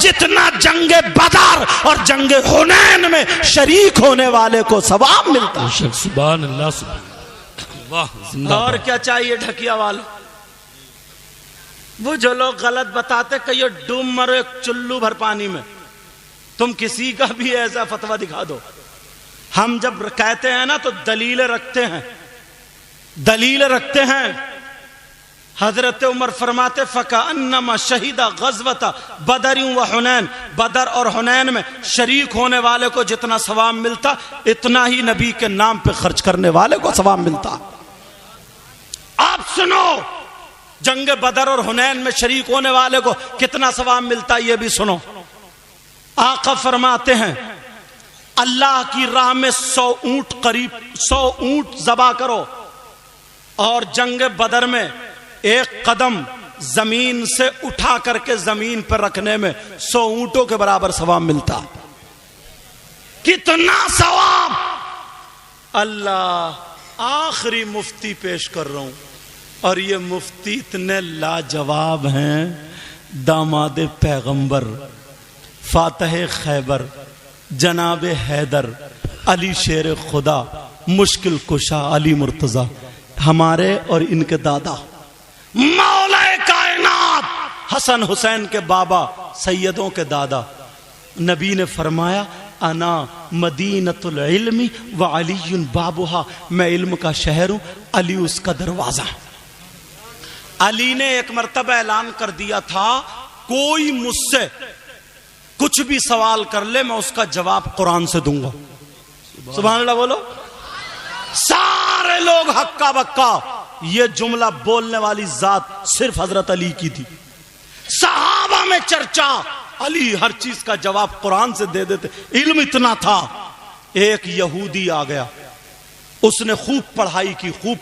جتنا جنگ بدر اور جنگ حنین میں شریک ہونے والے کو ثواب ملتا ہے. سبحان اللہ سبحان اللہ. زندہ اور کیا چاہیے ڈھکیا والے؟ وہ جو لوگ غلط بتاتے کہ یہ ڈوب مرو ایک چلو بھر پانی میں، تم کسی کا بھی ایسا فتویٰ دکھا دو. ہم جب کہتے ہیں نا تو دلیل رکھتے ہیں. حضرت عمر فرماتے فَكَأَنَّمَا شَهِدَ غَزْوَةَ بَدَرٍ وَحُنَيْن، بدر اور حنین میں شریک ہونے والے کو جتنا ثواب ملتا اتنا ہی نبی کے نام پہ خرچ کرنے والے کو ثواب ملتا. آپ سنو، جنگ بدر اور حنین میں شریک ہونے والے کو کتنا ثواب ملتا یہ بھی سنو. آقا فرماتے ہیں اللہ کی راہ میں 100 اونٹ ذبح کرو اور جنگ بدر میں ایک قدم زمین سے اٹھا کر کے زمین پر رکھنے میں 100 اونٹوں کے برابر ثواب ملتا. کتنا ثواب! اللہ آخری مفتی پیش کر رہا ہوں اور یہ مفتی اتنے لاجواب ہیں. داماد پیغمبر، فاتح خیبر، جناب حیدر، علی شیر خدا، مشکل کشا علی مرتضی، ہمارے اور ان کے دادا مولا کائنات حسن حسین کے بابا، سیدوں کے دادا. نبی نے فرمایا انا مدینۃ العلم وعلی بابھا، میں علم کا شہر ہوں، علی اس کا دروازہ. علی نے ایک مرتبہ اعلان کر دیا تھا کوئی مجھ سے کچھ بھی سوال کر لے میں اس کا جواب قرآن سے دوں گا. سبحان اللہ بولو. سارے لوگ ہکا بکا. یہ جملہ بولنے والی ذات صرف حضرت علی کی تھی. صحابہ میں چرچا، علی ہر چیز کا جواب قرآن سے دے دیتے، علم اتنا تھا. ایک یہودی آ گیا، اس نے خوب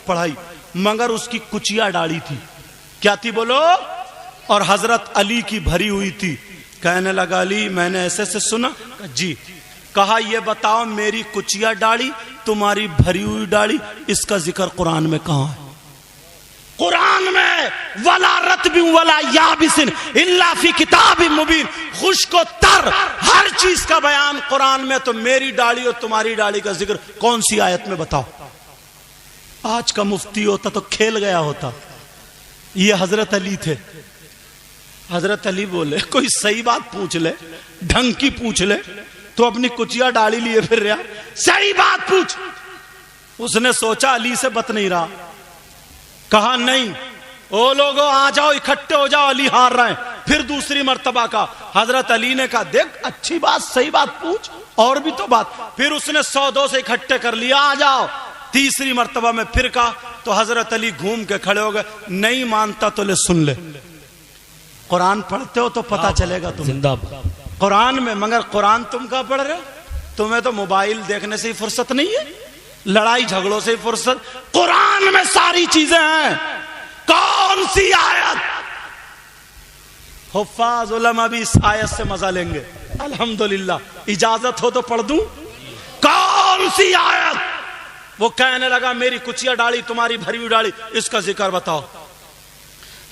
پڑھائی مگر اس کی کچیا ڈاڑی تھی. کیا تھی بولو؟ اور حضرت علی کی بھری ہوئی تھی. کہنے لگا علی میں نے ایسے سے سنا. جی. کہا یہ بتاؤ میری کچیا ڈاڑی تمہاری بھری ہوئی ڈاڑی اس کا ذکر قرآن میں کہاں ہے؟ قرآن میں ولا رطب ولا یابس الا فی کتاب مبین، خشک و تر ہر چیز کا بیان قرآن میں. تو میری ڈاڑی اور تمہاری ڈاڑی کا ذکر کون سی آیت میں بتاؤ؟ آج کا مفتی ہوتا تو کھیل گیا ہوتا. یہ حضرت علی تھے. حضرت علی بولے کوئی صحیح بات پوچھ لے، ڈھنگ کی پوچھ لے. تو اپنی کچیا ڈاڑی لیے پھر رہا، صحیح بات پوچھ. اس نے سوچا علی سے بت نہیں رہا. کہا نہیں او لوگوں آ جاؤ اکٹھے ہو جاؤ، علی ہار رہے ہیں. پھر دوسری مرتبہ کا حضرت علی نے کہا دیکھ اچھی بات صحیح بات پوچھ اور بھی تو بات. پھر اس نے 100 سے اکٹھے کر لیا آ جاؤ. تیسری مرتبہ میں پھر کہا تو حضرت علی گھوم کے کھڑے ہو گئے. نہیں مانتا تو لے سن لے، قرآن پڑھتے ہو تو پتا چلے گا تم قرآن میں. مگر قرآن تم کہاں پڑھ رہے ہو؟ تمہیں تو موبائل دیکھنے سے ہی فرصت نہیں ہے، لڑائی جھگڑوں سے ہی فرصت. قرآن میں ساری چیزیں ہیں. کون سی آیت؟ حفاظ علماء بھی اس آیت سے مزہ لیں گے الحمدللہ. اجازت ہو تو پڑھ دوں. کون سی آیت؟ وہ کہنے لگا میری کچیا ڈاڑی تمہاری بھری ہوئی ڈاڑی اس کا ذکر بتاؤ.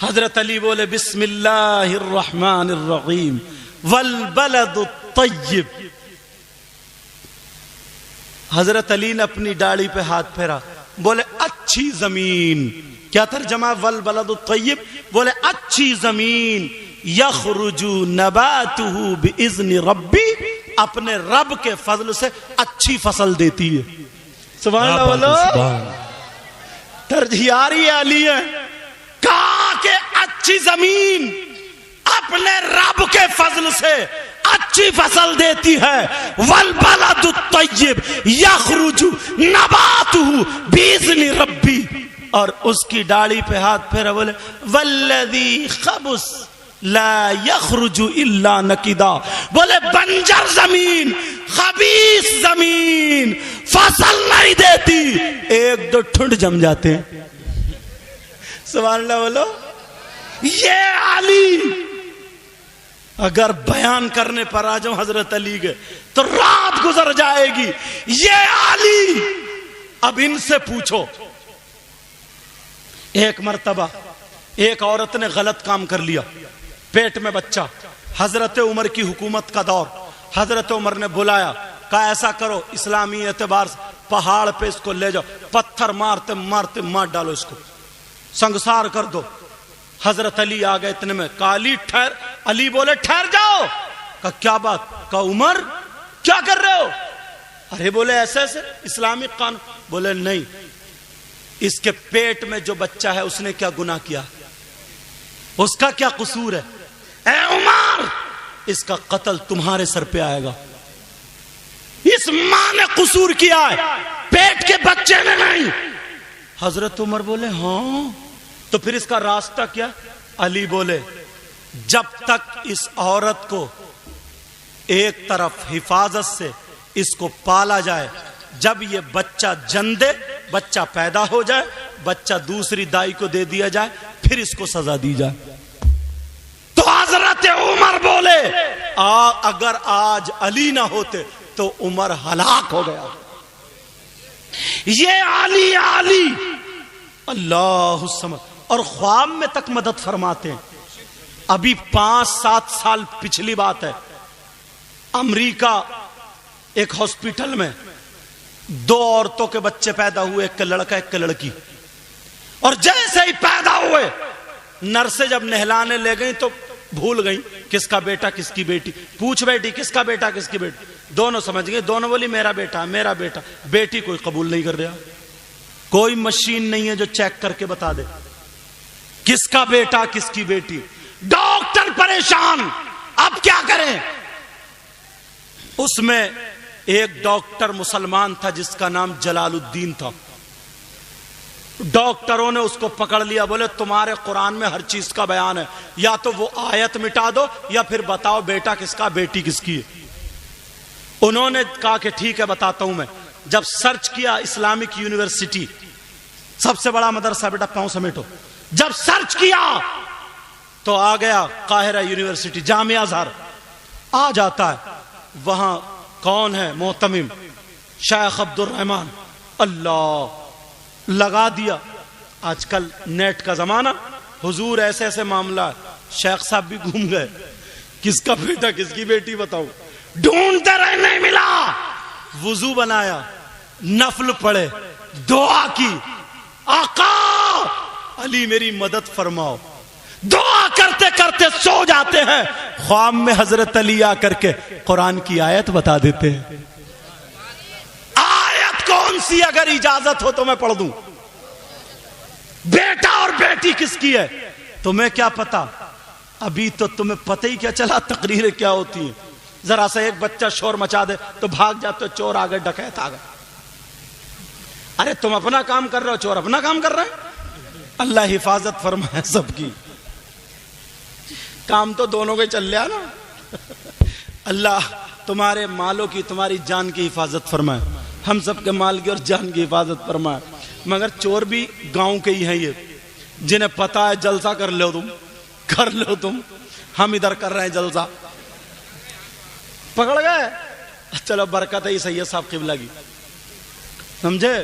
حضرت علی بولے بسم اللہ الرحمن الرحیم والبلد الطیب. حضرت علی نے اپنی ڈاڑی پہ ہاتھ پھیرا، بولے اچھی زمین. کیا ترجمہ والبلد الطیب؟ بولے اچھی زمین یخرج نباتہ باذن ربی، اپنے رب کے فضل سے اچھی فصل دیتی ہے. سبحان اللہ بولو. ترجیحاری علی ہے. کہا کہ اچھی زمین اپنے رب کے فضل سے اچھی فصل دیتی ہے. والبلد الطیب یخرج نباتہ باذن ربی، اور اس کی ڈاڑی پہ ہاتھ پھیرا بولے والذی خبث لا یخرج الا نکدا. بولے بنجر زمین، خبیث زمین فصل نہیں دیتی، ایک دو ٹھنڈ جم جاتے ہیں. سبحان اللہ بولو. یہ علی اگر بیان کرنے پر آ جاؤں حضرت علی کے تو رات گزر جائے گی. یہ علی. اب ان سے پوچھو، ایک مرتبہ ایک عورت نے غلط کام کر لیا، پیٹ میں بچہ، حضرت عمر کی حکومت کا دور، حضرت عمر نے بلایا، کہا ایسا کرو اسلامی اعتبار سے پہاڑ پہ اس کو لے جاؤ، پتھر مارتے مارتے مار ڈالو، اس کو سنگسار کر دو۔ حضرت علی آ گئے اتنے میں، کہا علی ٹھہر، علی بولے ٹھہر جاؤ، کہا کیا بات، کہا عمر کیا کر رہے ہو؟ ارے بولے ایسے ایسے اسلامی قانون، بولے نہیں، اس کے پیٹ میں جو بچہ ہے اس نے کیا گناہ کیا، اس کا کیا قصور ہے؟ اے عمر اس کا قتل تمہارے سر پہ آئے گا، اس ماں نے قصور کیا ہے، پیٹ کے بچے نے نہیں۔ حضرت عمر بولے ہاں تو پھر اس کا راستہ کیا؟ علی بولے جب تک اس عورت کو ایک طرف حفاظت سے اس کو پالا جائے، جب یہ بچہ جن دے، بچہ پیدا ہو جائے، بچہ دوسری دائی کو دے دیا جائے، پھر اس کو سزا دی جائے۔ تو حضرت عمر بولے اگر آج علی نہ ہوتے تو عمر ہلاک ہو گیا۔ یہ علی علی اللہ الصمد، اور خواب میں تک مدد فرماتے ہیں۔ ابھی 5-7 سال پچھلی بات ہے، امریکہ ایک ہاسپٹل میں 2 عورتوں کے بچے پیدا ہوئے، ایک کا لڑکا ایک کا لڑکی، اور جیسے ہی پیدا ہوئے نرسیں جب نہلانے لے گئیں تو بھول گئیں کس کا بیٹا کس کی بیٹی، پوچھ بیٹی کس کا بیٹا کس کی بیٹی، دونوں سمجھ گئے، دونوں بولی میرا بیٹا میرا بیٹا، بیٹی کوئی قبول نہیں کر رہا، کوئی مشین نہیں ہے جو چیک کر کے بتا دے کس کا بیٹا کس کی بیٹی، ڈاکٹر پریشان، اب کیا کریں؟ اس میں ایک ڈاکٹر مسلمان تھا جس کا نام جلال الدین تھا، ڈاکٹروں نے اس کو پکڑ لیا، بولے تمہارے قرآن میں ہر چیز کا بیان ہے، یا تو وہ آیت مٹا دو یا پھر بتاؤ بیٹا کس کا بیٹی کس کی ہے۔ انہوں نے کہا کہ ٹھیک ہے بتاتا ہوں میں۔ جب سرچ کیا اسلامک یونیورسٹی، سب سے بڑا مدرسہ بیٹا پاؤں سمیٹو، جب سرچ کیا تو آ گیا قاہرہ یونیورسٹی، جامعہ ازہر آ جاتا ہے، وہاں کون ہے محتمم؟ شیخ عبد الرحمن، اللہ لگا دیا۔ آج کل نیٹ کا زمانہ، حضور ایسے ایسے معاملہ ہے، شیخ صاحب بھی گھوم گئے، کس کا بیٹا کس کی بیٹی بتاؤ، ڈھونڈتے رہے نہیں ملا، وضو بنایا، نفل پڑھے، دعا کی، آقا علی میری مدد فرماؤ، دعا کرتے کرتے سو جاتے ہیں، خواب میں حضرت علی آ کر کے قرآن کی آیت بتا دیتے ہیں۔ آیت کون سی اگر اجازت ہو تو میں پڑھ دوں؟ بیٹا اور بیٹی کس کی ہے تمہیں کیا پتا؟ ابھی تو تمہیں پتہ ہی کیا چلا تقریریں کیا ہوتی ہیں، ذرا سا ایک بچہ شور مچا دے تو بھاگ جاتے، چور آ گئے ڈکیت آ گئے۔ ارے تم اپنا کام کر رہے ہو، چور اپنا کام کر رہے ہیں۔ اللہ حفاظت فرمائے سب کی، کام تو دونوں کے چل رہا نا۔ اللہ تمہارے مالوں کی تمہاری جان کی حفاظت فرمائے، ہم سب کے مال کی اور جان کی حفاظت فرمائے۔ مگر چور بھی گاؤں کے ہی ہیں، یہ جنہیں پتا ہے جلسہ کر لو تم، کر لو تم، ہم ادھر کر رہے ہیں جلسہ، پکڑ گئے، چلو برکت ہے یہ سید صاحب قبلہ کی، سمجھے؟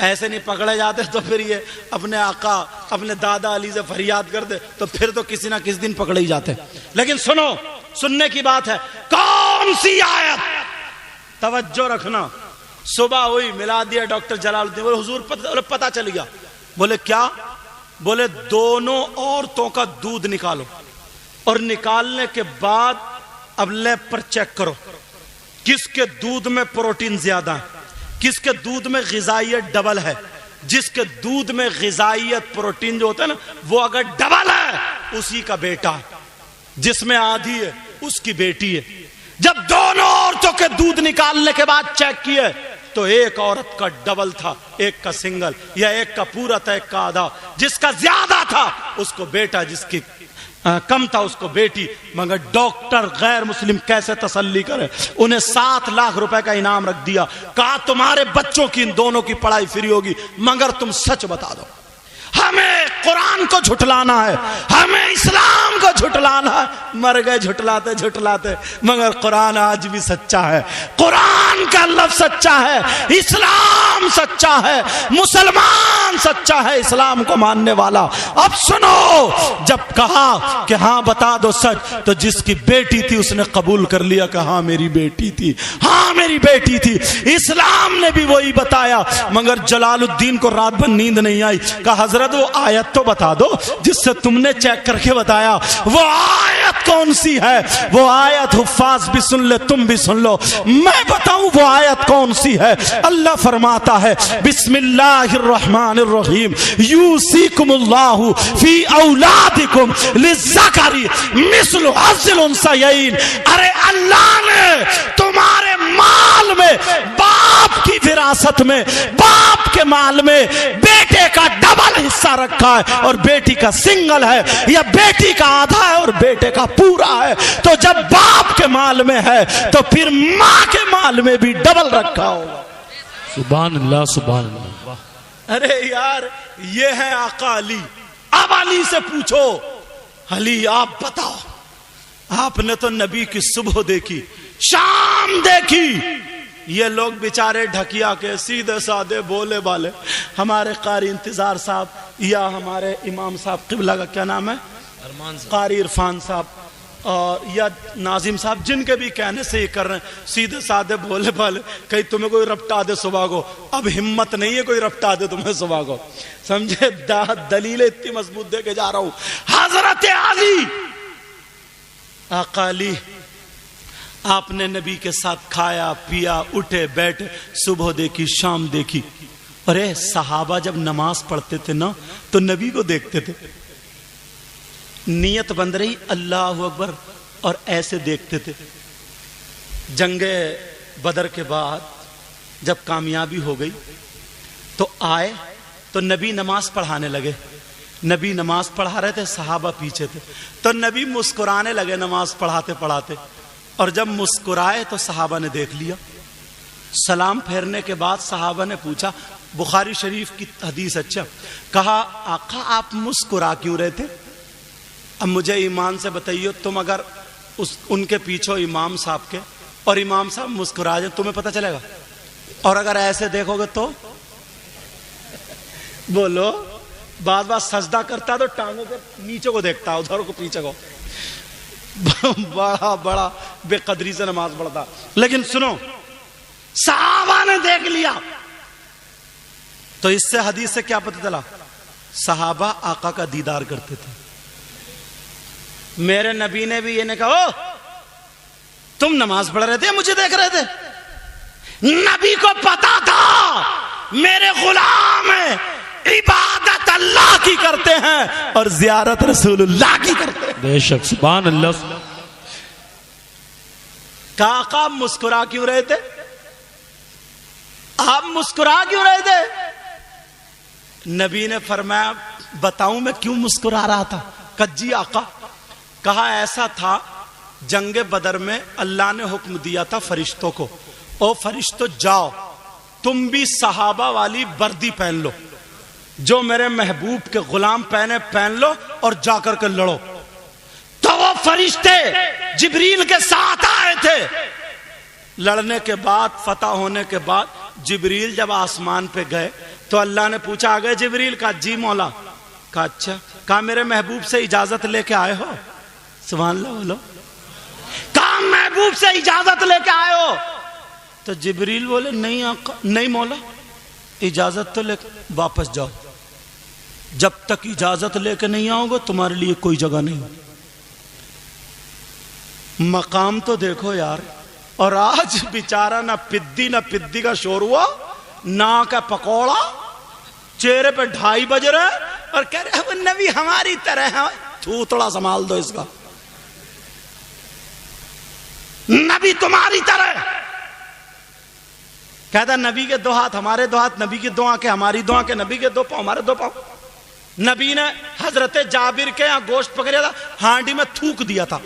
ایسے نہیں پکڑے جاتے تو پھر یہ اپنے آقا اپنے دادا علی سے فریاد کر دے تو پھر تو کسی نہ کسی دن پکڑے ہی جاتے۔ لیکن سنو، سننے کی بات ہے، کون سی آیت؟ توجہ رکھنا۔ صبح ہوئی، ملا دیا ڈاکٹر جلال الدین، بولے حضور پتہ چل گیا۔ بولے کیا؟ بولے دونوں عورتوں کا دودھ نکالو، اور نکالنے کے بعد اب لیب پر چیک کرو کس کے دودھ میں پروٹین زیادہ ہے، کس کے دودھ میں غذائیت ڈبل ہے۔ جس کے دودھ میں غذائیت پروٹین جو ہوتا ہے نا وہ اگر ڈبل ہے اسی کا بیٹا ہے، جس میں آدھی ہے اس کی بیٹی ہے۔ جب دونوں عورتوں کے دودھ نکالنے کے بعد چیک کیے تو ایک عورت کا ڈبل تھا، ایک کا سنگل، یا ایک کا پورا تھا ایک کا آدھا۔ جس کا زیادہ تھا اس کو بیٹا، جس کی کم تھا اس کو بیٹی۔ مگر ڈاکٹر غیر مسلم کیسے تسلی کرے؟ انہیں 7 لاکھ روپے کا انعام رکھ دیا، کہا تمہارے بچوں کی ان دونوں کی پڑھائی فری ہوگی مگر تم سچ بتا دو۔ ہمیں قرآن کو جھٹلانا ہے، ہمیں اسلام کو جھٹلانا ہے۔ مر گئے جھٹلاتے جھٹلاتے، مگر قرآن آج بھی سچا ہے، قرآن کا لفظ سچا ہے، اسلام سچا ہے، مسلمان سچا ہے، اسلام کو ماننے والا۔ اب سنو، جب کہا کہ ہاں بتا دو سچ، تو جس کی بیٹی تھی اس نے قبول کر لیا کہ ہاں میری بیٹی تھی، ہاں میری بیٹی تھی۔ اسلام نے بھی وہی بتایا، مگر جلال الدین کو رات بھر نیند نہیں آئی، کہا حضرت وہ آیت تو بتا دو جس سے تم نے چیک کر کے بتایا، وہ آیت کون سی ہے؟ وہ آیت حفاظ بھی سن لے، تم بھی سن لو، میں بتاؤں وہ آیت کون سی ہے؟ اللہ فرماتا ہے بسم اللہ الرحمن الرحیم، یوصیکم اللہ فی اولادکم للذکر مثل حظ الانثیین۔ ارے اللہ نے تمہارے مال میں، باپ کی وراثت میں، باپ کے مال میں بیٹے کا ڈبل حصہ رکھا ہے، اور بیٹی کا سنگل ہے، یا بیٹی کا آدھا ہے اور بیٹے کا پورا ہے۔ تو جب باپ کے مال میں ہے تو پھر ماں کے مال میں بھی ڈبل رکھا ہوگا۔ سبحان اللہ سبحان اللہ۔ ارے یار یہ ہے آقا علی۔ اب علی سے پوچھو، علی آپ بتاؤ، آپ نے تو نبی کی صبح دیکھی، شام دیکھی، یہ لوگ بیچارے ڈھکیا کے سیدھے سادے بولے والے، ہمارے قاری انتظار صاحب یا ہمارے امام صاحب قبلہ کا کیا نام ہے، قاری عرفان صاحب اور یا ناظم صاحب، جن کے بھی کہنے سے یہ کر رہے ہیں، سیدھے سادے بولے والے، کہیں تمہیں کوئی رپٹا دے صبح کو۔ اب ہمت نہیں ہے کوئی رپٹا دے تمہیں صبح کو، سمجھے؟ دلیل اتنی مضبوط دے کے جا رہا ہوں۔ حضرت علی، آقا علی، آپ نے نبی کے ساتھ کھایا پیا، اٹھے بیٹھے، صبح دیکھی شام دیکھی۔ ارے صحابہ جب نماز پڑھتے تھے نا تو نبی کو دیکھتے تھے، نیت بند رہی اللہ اکبر، اور ایسے دیکھتے تھے۔ جنگ بدر کے بعد جب کامیابی ہو گئی تو آئے تو نبی نماز پڑھانے لگے، نبی نماز پڑھا رہے تھے، صحابہ پیچھے تھے، تو نبی مسکرانے لگے نماز پڑھاتے پڑھاتے، اور جب مسکرائے تو صحابہ نے دیکھ لیا۔ سلام پھیرنے کے بعد صحابہ نے پوچھا، بخاری شریف کی حدیث، اچھا، کہا آقا آپ مسکرا کیوں رہے تھے؟ اب مجھے ایمان سے بتائیے، تم اگر ان کے پیچھے امام صاحب کے اور امام صاحب مسکرا جائیں تمہیں پتہ چلے گا؟ اور اگر ایسے دیکھو گے تو بولو، بعض بات سجدہ کرتا تو ٹانگوں کے نیچے کو دیکھتا، ادھر کو پیچھے کو، بڑا بڑا بے قدری سے نماز پڑھتا۔ لیکن سنو، صحابہ نے دیکھ لیا، تو اس سے حدیث سے کیا پتہ چلا؟ صحابہ آقا کا دیدار کرتے تھے۔ میرے نبی نے بھی یہ نہیں کہا او تم نماز پڑھ رہے تھے مجھے دیکھ رہے تھے، نبی کو پتا تھا میرے غلام ہیں، عبادت اللہ کی کرتے ہیں اور زیارت رسول اللہ کی کرتے ہیں۔ بے شک، سبحان اللہ۔ کہا آپ مسکرا کیوں رہے تھے؟ آپ مسکرا کیوں رہے تھے؟ نبی نے فرمایا بتاؤں میں کیوں مسکرا رہا تھا؟ کجی آقا، کہا ایسا تھا جنگ بدر میں اللہ نے حکم دیا تھا فرشتوں کو، او فرشتوں جاؤ تم بھی صحابہ والی وردی پہن لو، جو میرے محبوب کے غلام پہن لو اور جا کر کے لڑو۔ تو وہ فرشتے جبریل کے ساتھ آئے تھے۔ لڑنے کے بعد، فتح ہونے کے بعد، جبریل جب آسمان پہ گئے تو اللہ نے پوچھا آ گئے جبریل؟ کہا جی مولا۔ کہا اچھا، کہا میرے محبوب سے اجازت لے کے آئے ہو؟ سبحان اللہ بولو۔ کہا محبوب سے اجازت لے کے آئے ہو؟ تو جبریل بولے نہیں آقا، نہیں مولا، اجازت تو لے کے واپس جاؤ، جب تک اجازت لے کے نہیں آؤ گے تمہارے لیے کوئی جگہ نہیں۔ مقام تو دیکھو یار، اور آج بیچارہ نہ پدی کا شور ہوا، نہ کا پکوڑا، چہرے پہ 2:30 بج رہے اور کہہ رہے وہ نبی ہماری طرح ہے۔ تھوڑا سنبھال دو اس کا، نبی تمہاری طرح۔ کہتا نبی کے 2 ہاتھ ہمارے 2 ہاتھ، نبی کی 2 آنکھیں ہماری 2 آنکھیں، نبی کے 2 پاؤں ہمارے 2 پاؤں۔ نبی نے حضرت جابر کے یہاں گوشت پکڑیا تھا، ہانڈی میں تھوک دیا تھا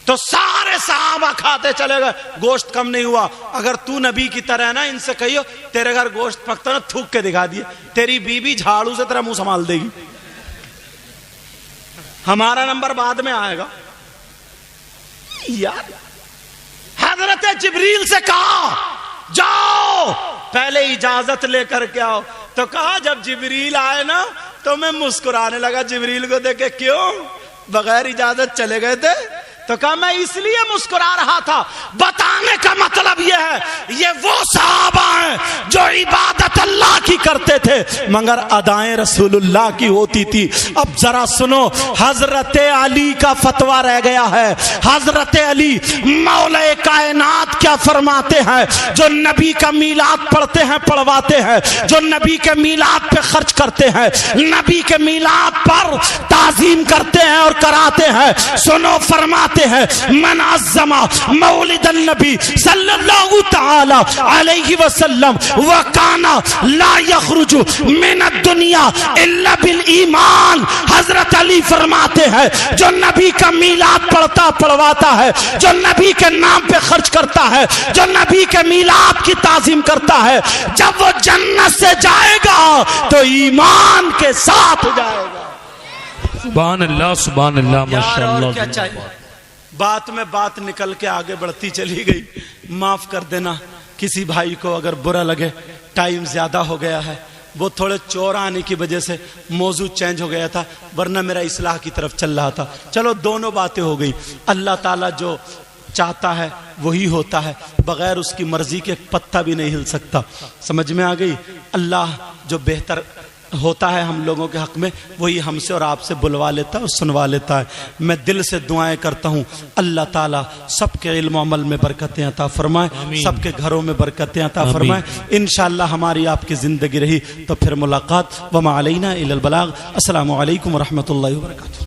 تو سارے صحابہ کھاتے چلے گئے، گوشت کم نہیں ہوا۔ اگر تو نبی کی طرح نا، ان سے کہیو تیرے گھر گوشت پکتا نا، تھوک کے دکھا دیے، تیری بیوی جھاڑو سے تیرا منہ سنبھال دے گی۔ ہمارا نمبر بعد میں آئے گا. یار حضرت جبریل سے کہا جاؤ پہلے اجازت لے کر کے آؤ. تو کہا جب جبریل آئے نا تو میں مسکرانے لگا. جبریل کو دیکھ کے کیوں بغیر اجازت چلے گئے تھے؟ تو کہا میں اس لیے مسکرا رہا تھا. بتانے کا مطلب یہ ہے یہ وہ صحابہ ہیں جو عبادت اللہ کی کرتے تھے مگر ادائیں رسول اللہ کی ہوتی تھی. اب ذرا سنو حضرت علی کا فتویٰ رہ گیا ہے. حضرت علی مولا کائنات کیا فرماتے ہیں؟ جو نبی کا میلاد پڑھتے ہیں پڑھواتے ہیں, جو نبی کے میلاد پہ خرچ کرتے ہیں, نبی کے میلاد پر تعظیم کرتے ہیں اور کراتے ہیں, سنو فرماتے ہیں من عظم مولد النبی صلی اللہ تعالی علیہ وسلم وکانا لا یخرج من الدنیا الا بالایمان. حضرت علی فرماتے ہیں جو نبی کا میلاد پڑھتا پڑھواتا ہے, جو نبی کے نام پہ خرچ کرتا ہے, جو نبی کے میلاد کی تعظیم کرتا ہے, جب وہ جنت سے جائے گا تو ایمان کے ساتھ جائے گا. سبحان اللہ سبحان اللہ ماشاءاللہ. کیا چاہیے؟ بات میں بات نکل کے آگے بڑھتی چلی گئی. معاف کر دینا کسی بھائی کو اگر برا لگے, ٹائم زیادہ ہو گیا ہے, وہ تھوڑے چور آنے کی وجہ سے موضوع چینج ہو گیا تھا, ورنہ میرا اصلاح کی طرف چل رہا تھا. چلو دونوں باتیں ہو گئی. اللہ تعالیٰ جو چاہتا ہے وہی ہوتا ہے, بغیر اس کی مرضی کے پتہ بھی نہیں ہل سکتا. سمجھ میں آ گئی؟ اللہ جو بہتر ہوتا ہے ہم لوگوں کے حق میں وہی ہم سے اور آپ سے بلوا لیتا ہے اور سنوا لیتا ہے. میں دل سے دعائیں کرتا ہوں اللہ تعالیٰ سب کے علم و عمل میں برکتیں عطا فرمائے, سب کے گھروں میں برکتیں عطا فرمائے. انشاءاللہ ہماری آپ کی زندگی رہی تو پھر ملاقات. وما علینا الا البلاغ. السلام علیکم ورحمۃ اللہ وبرکاتہ.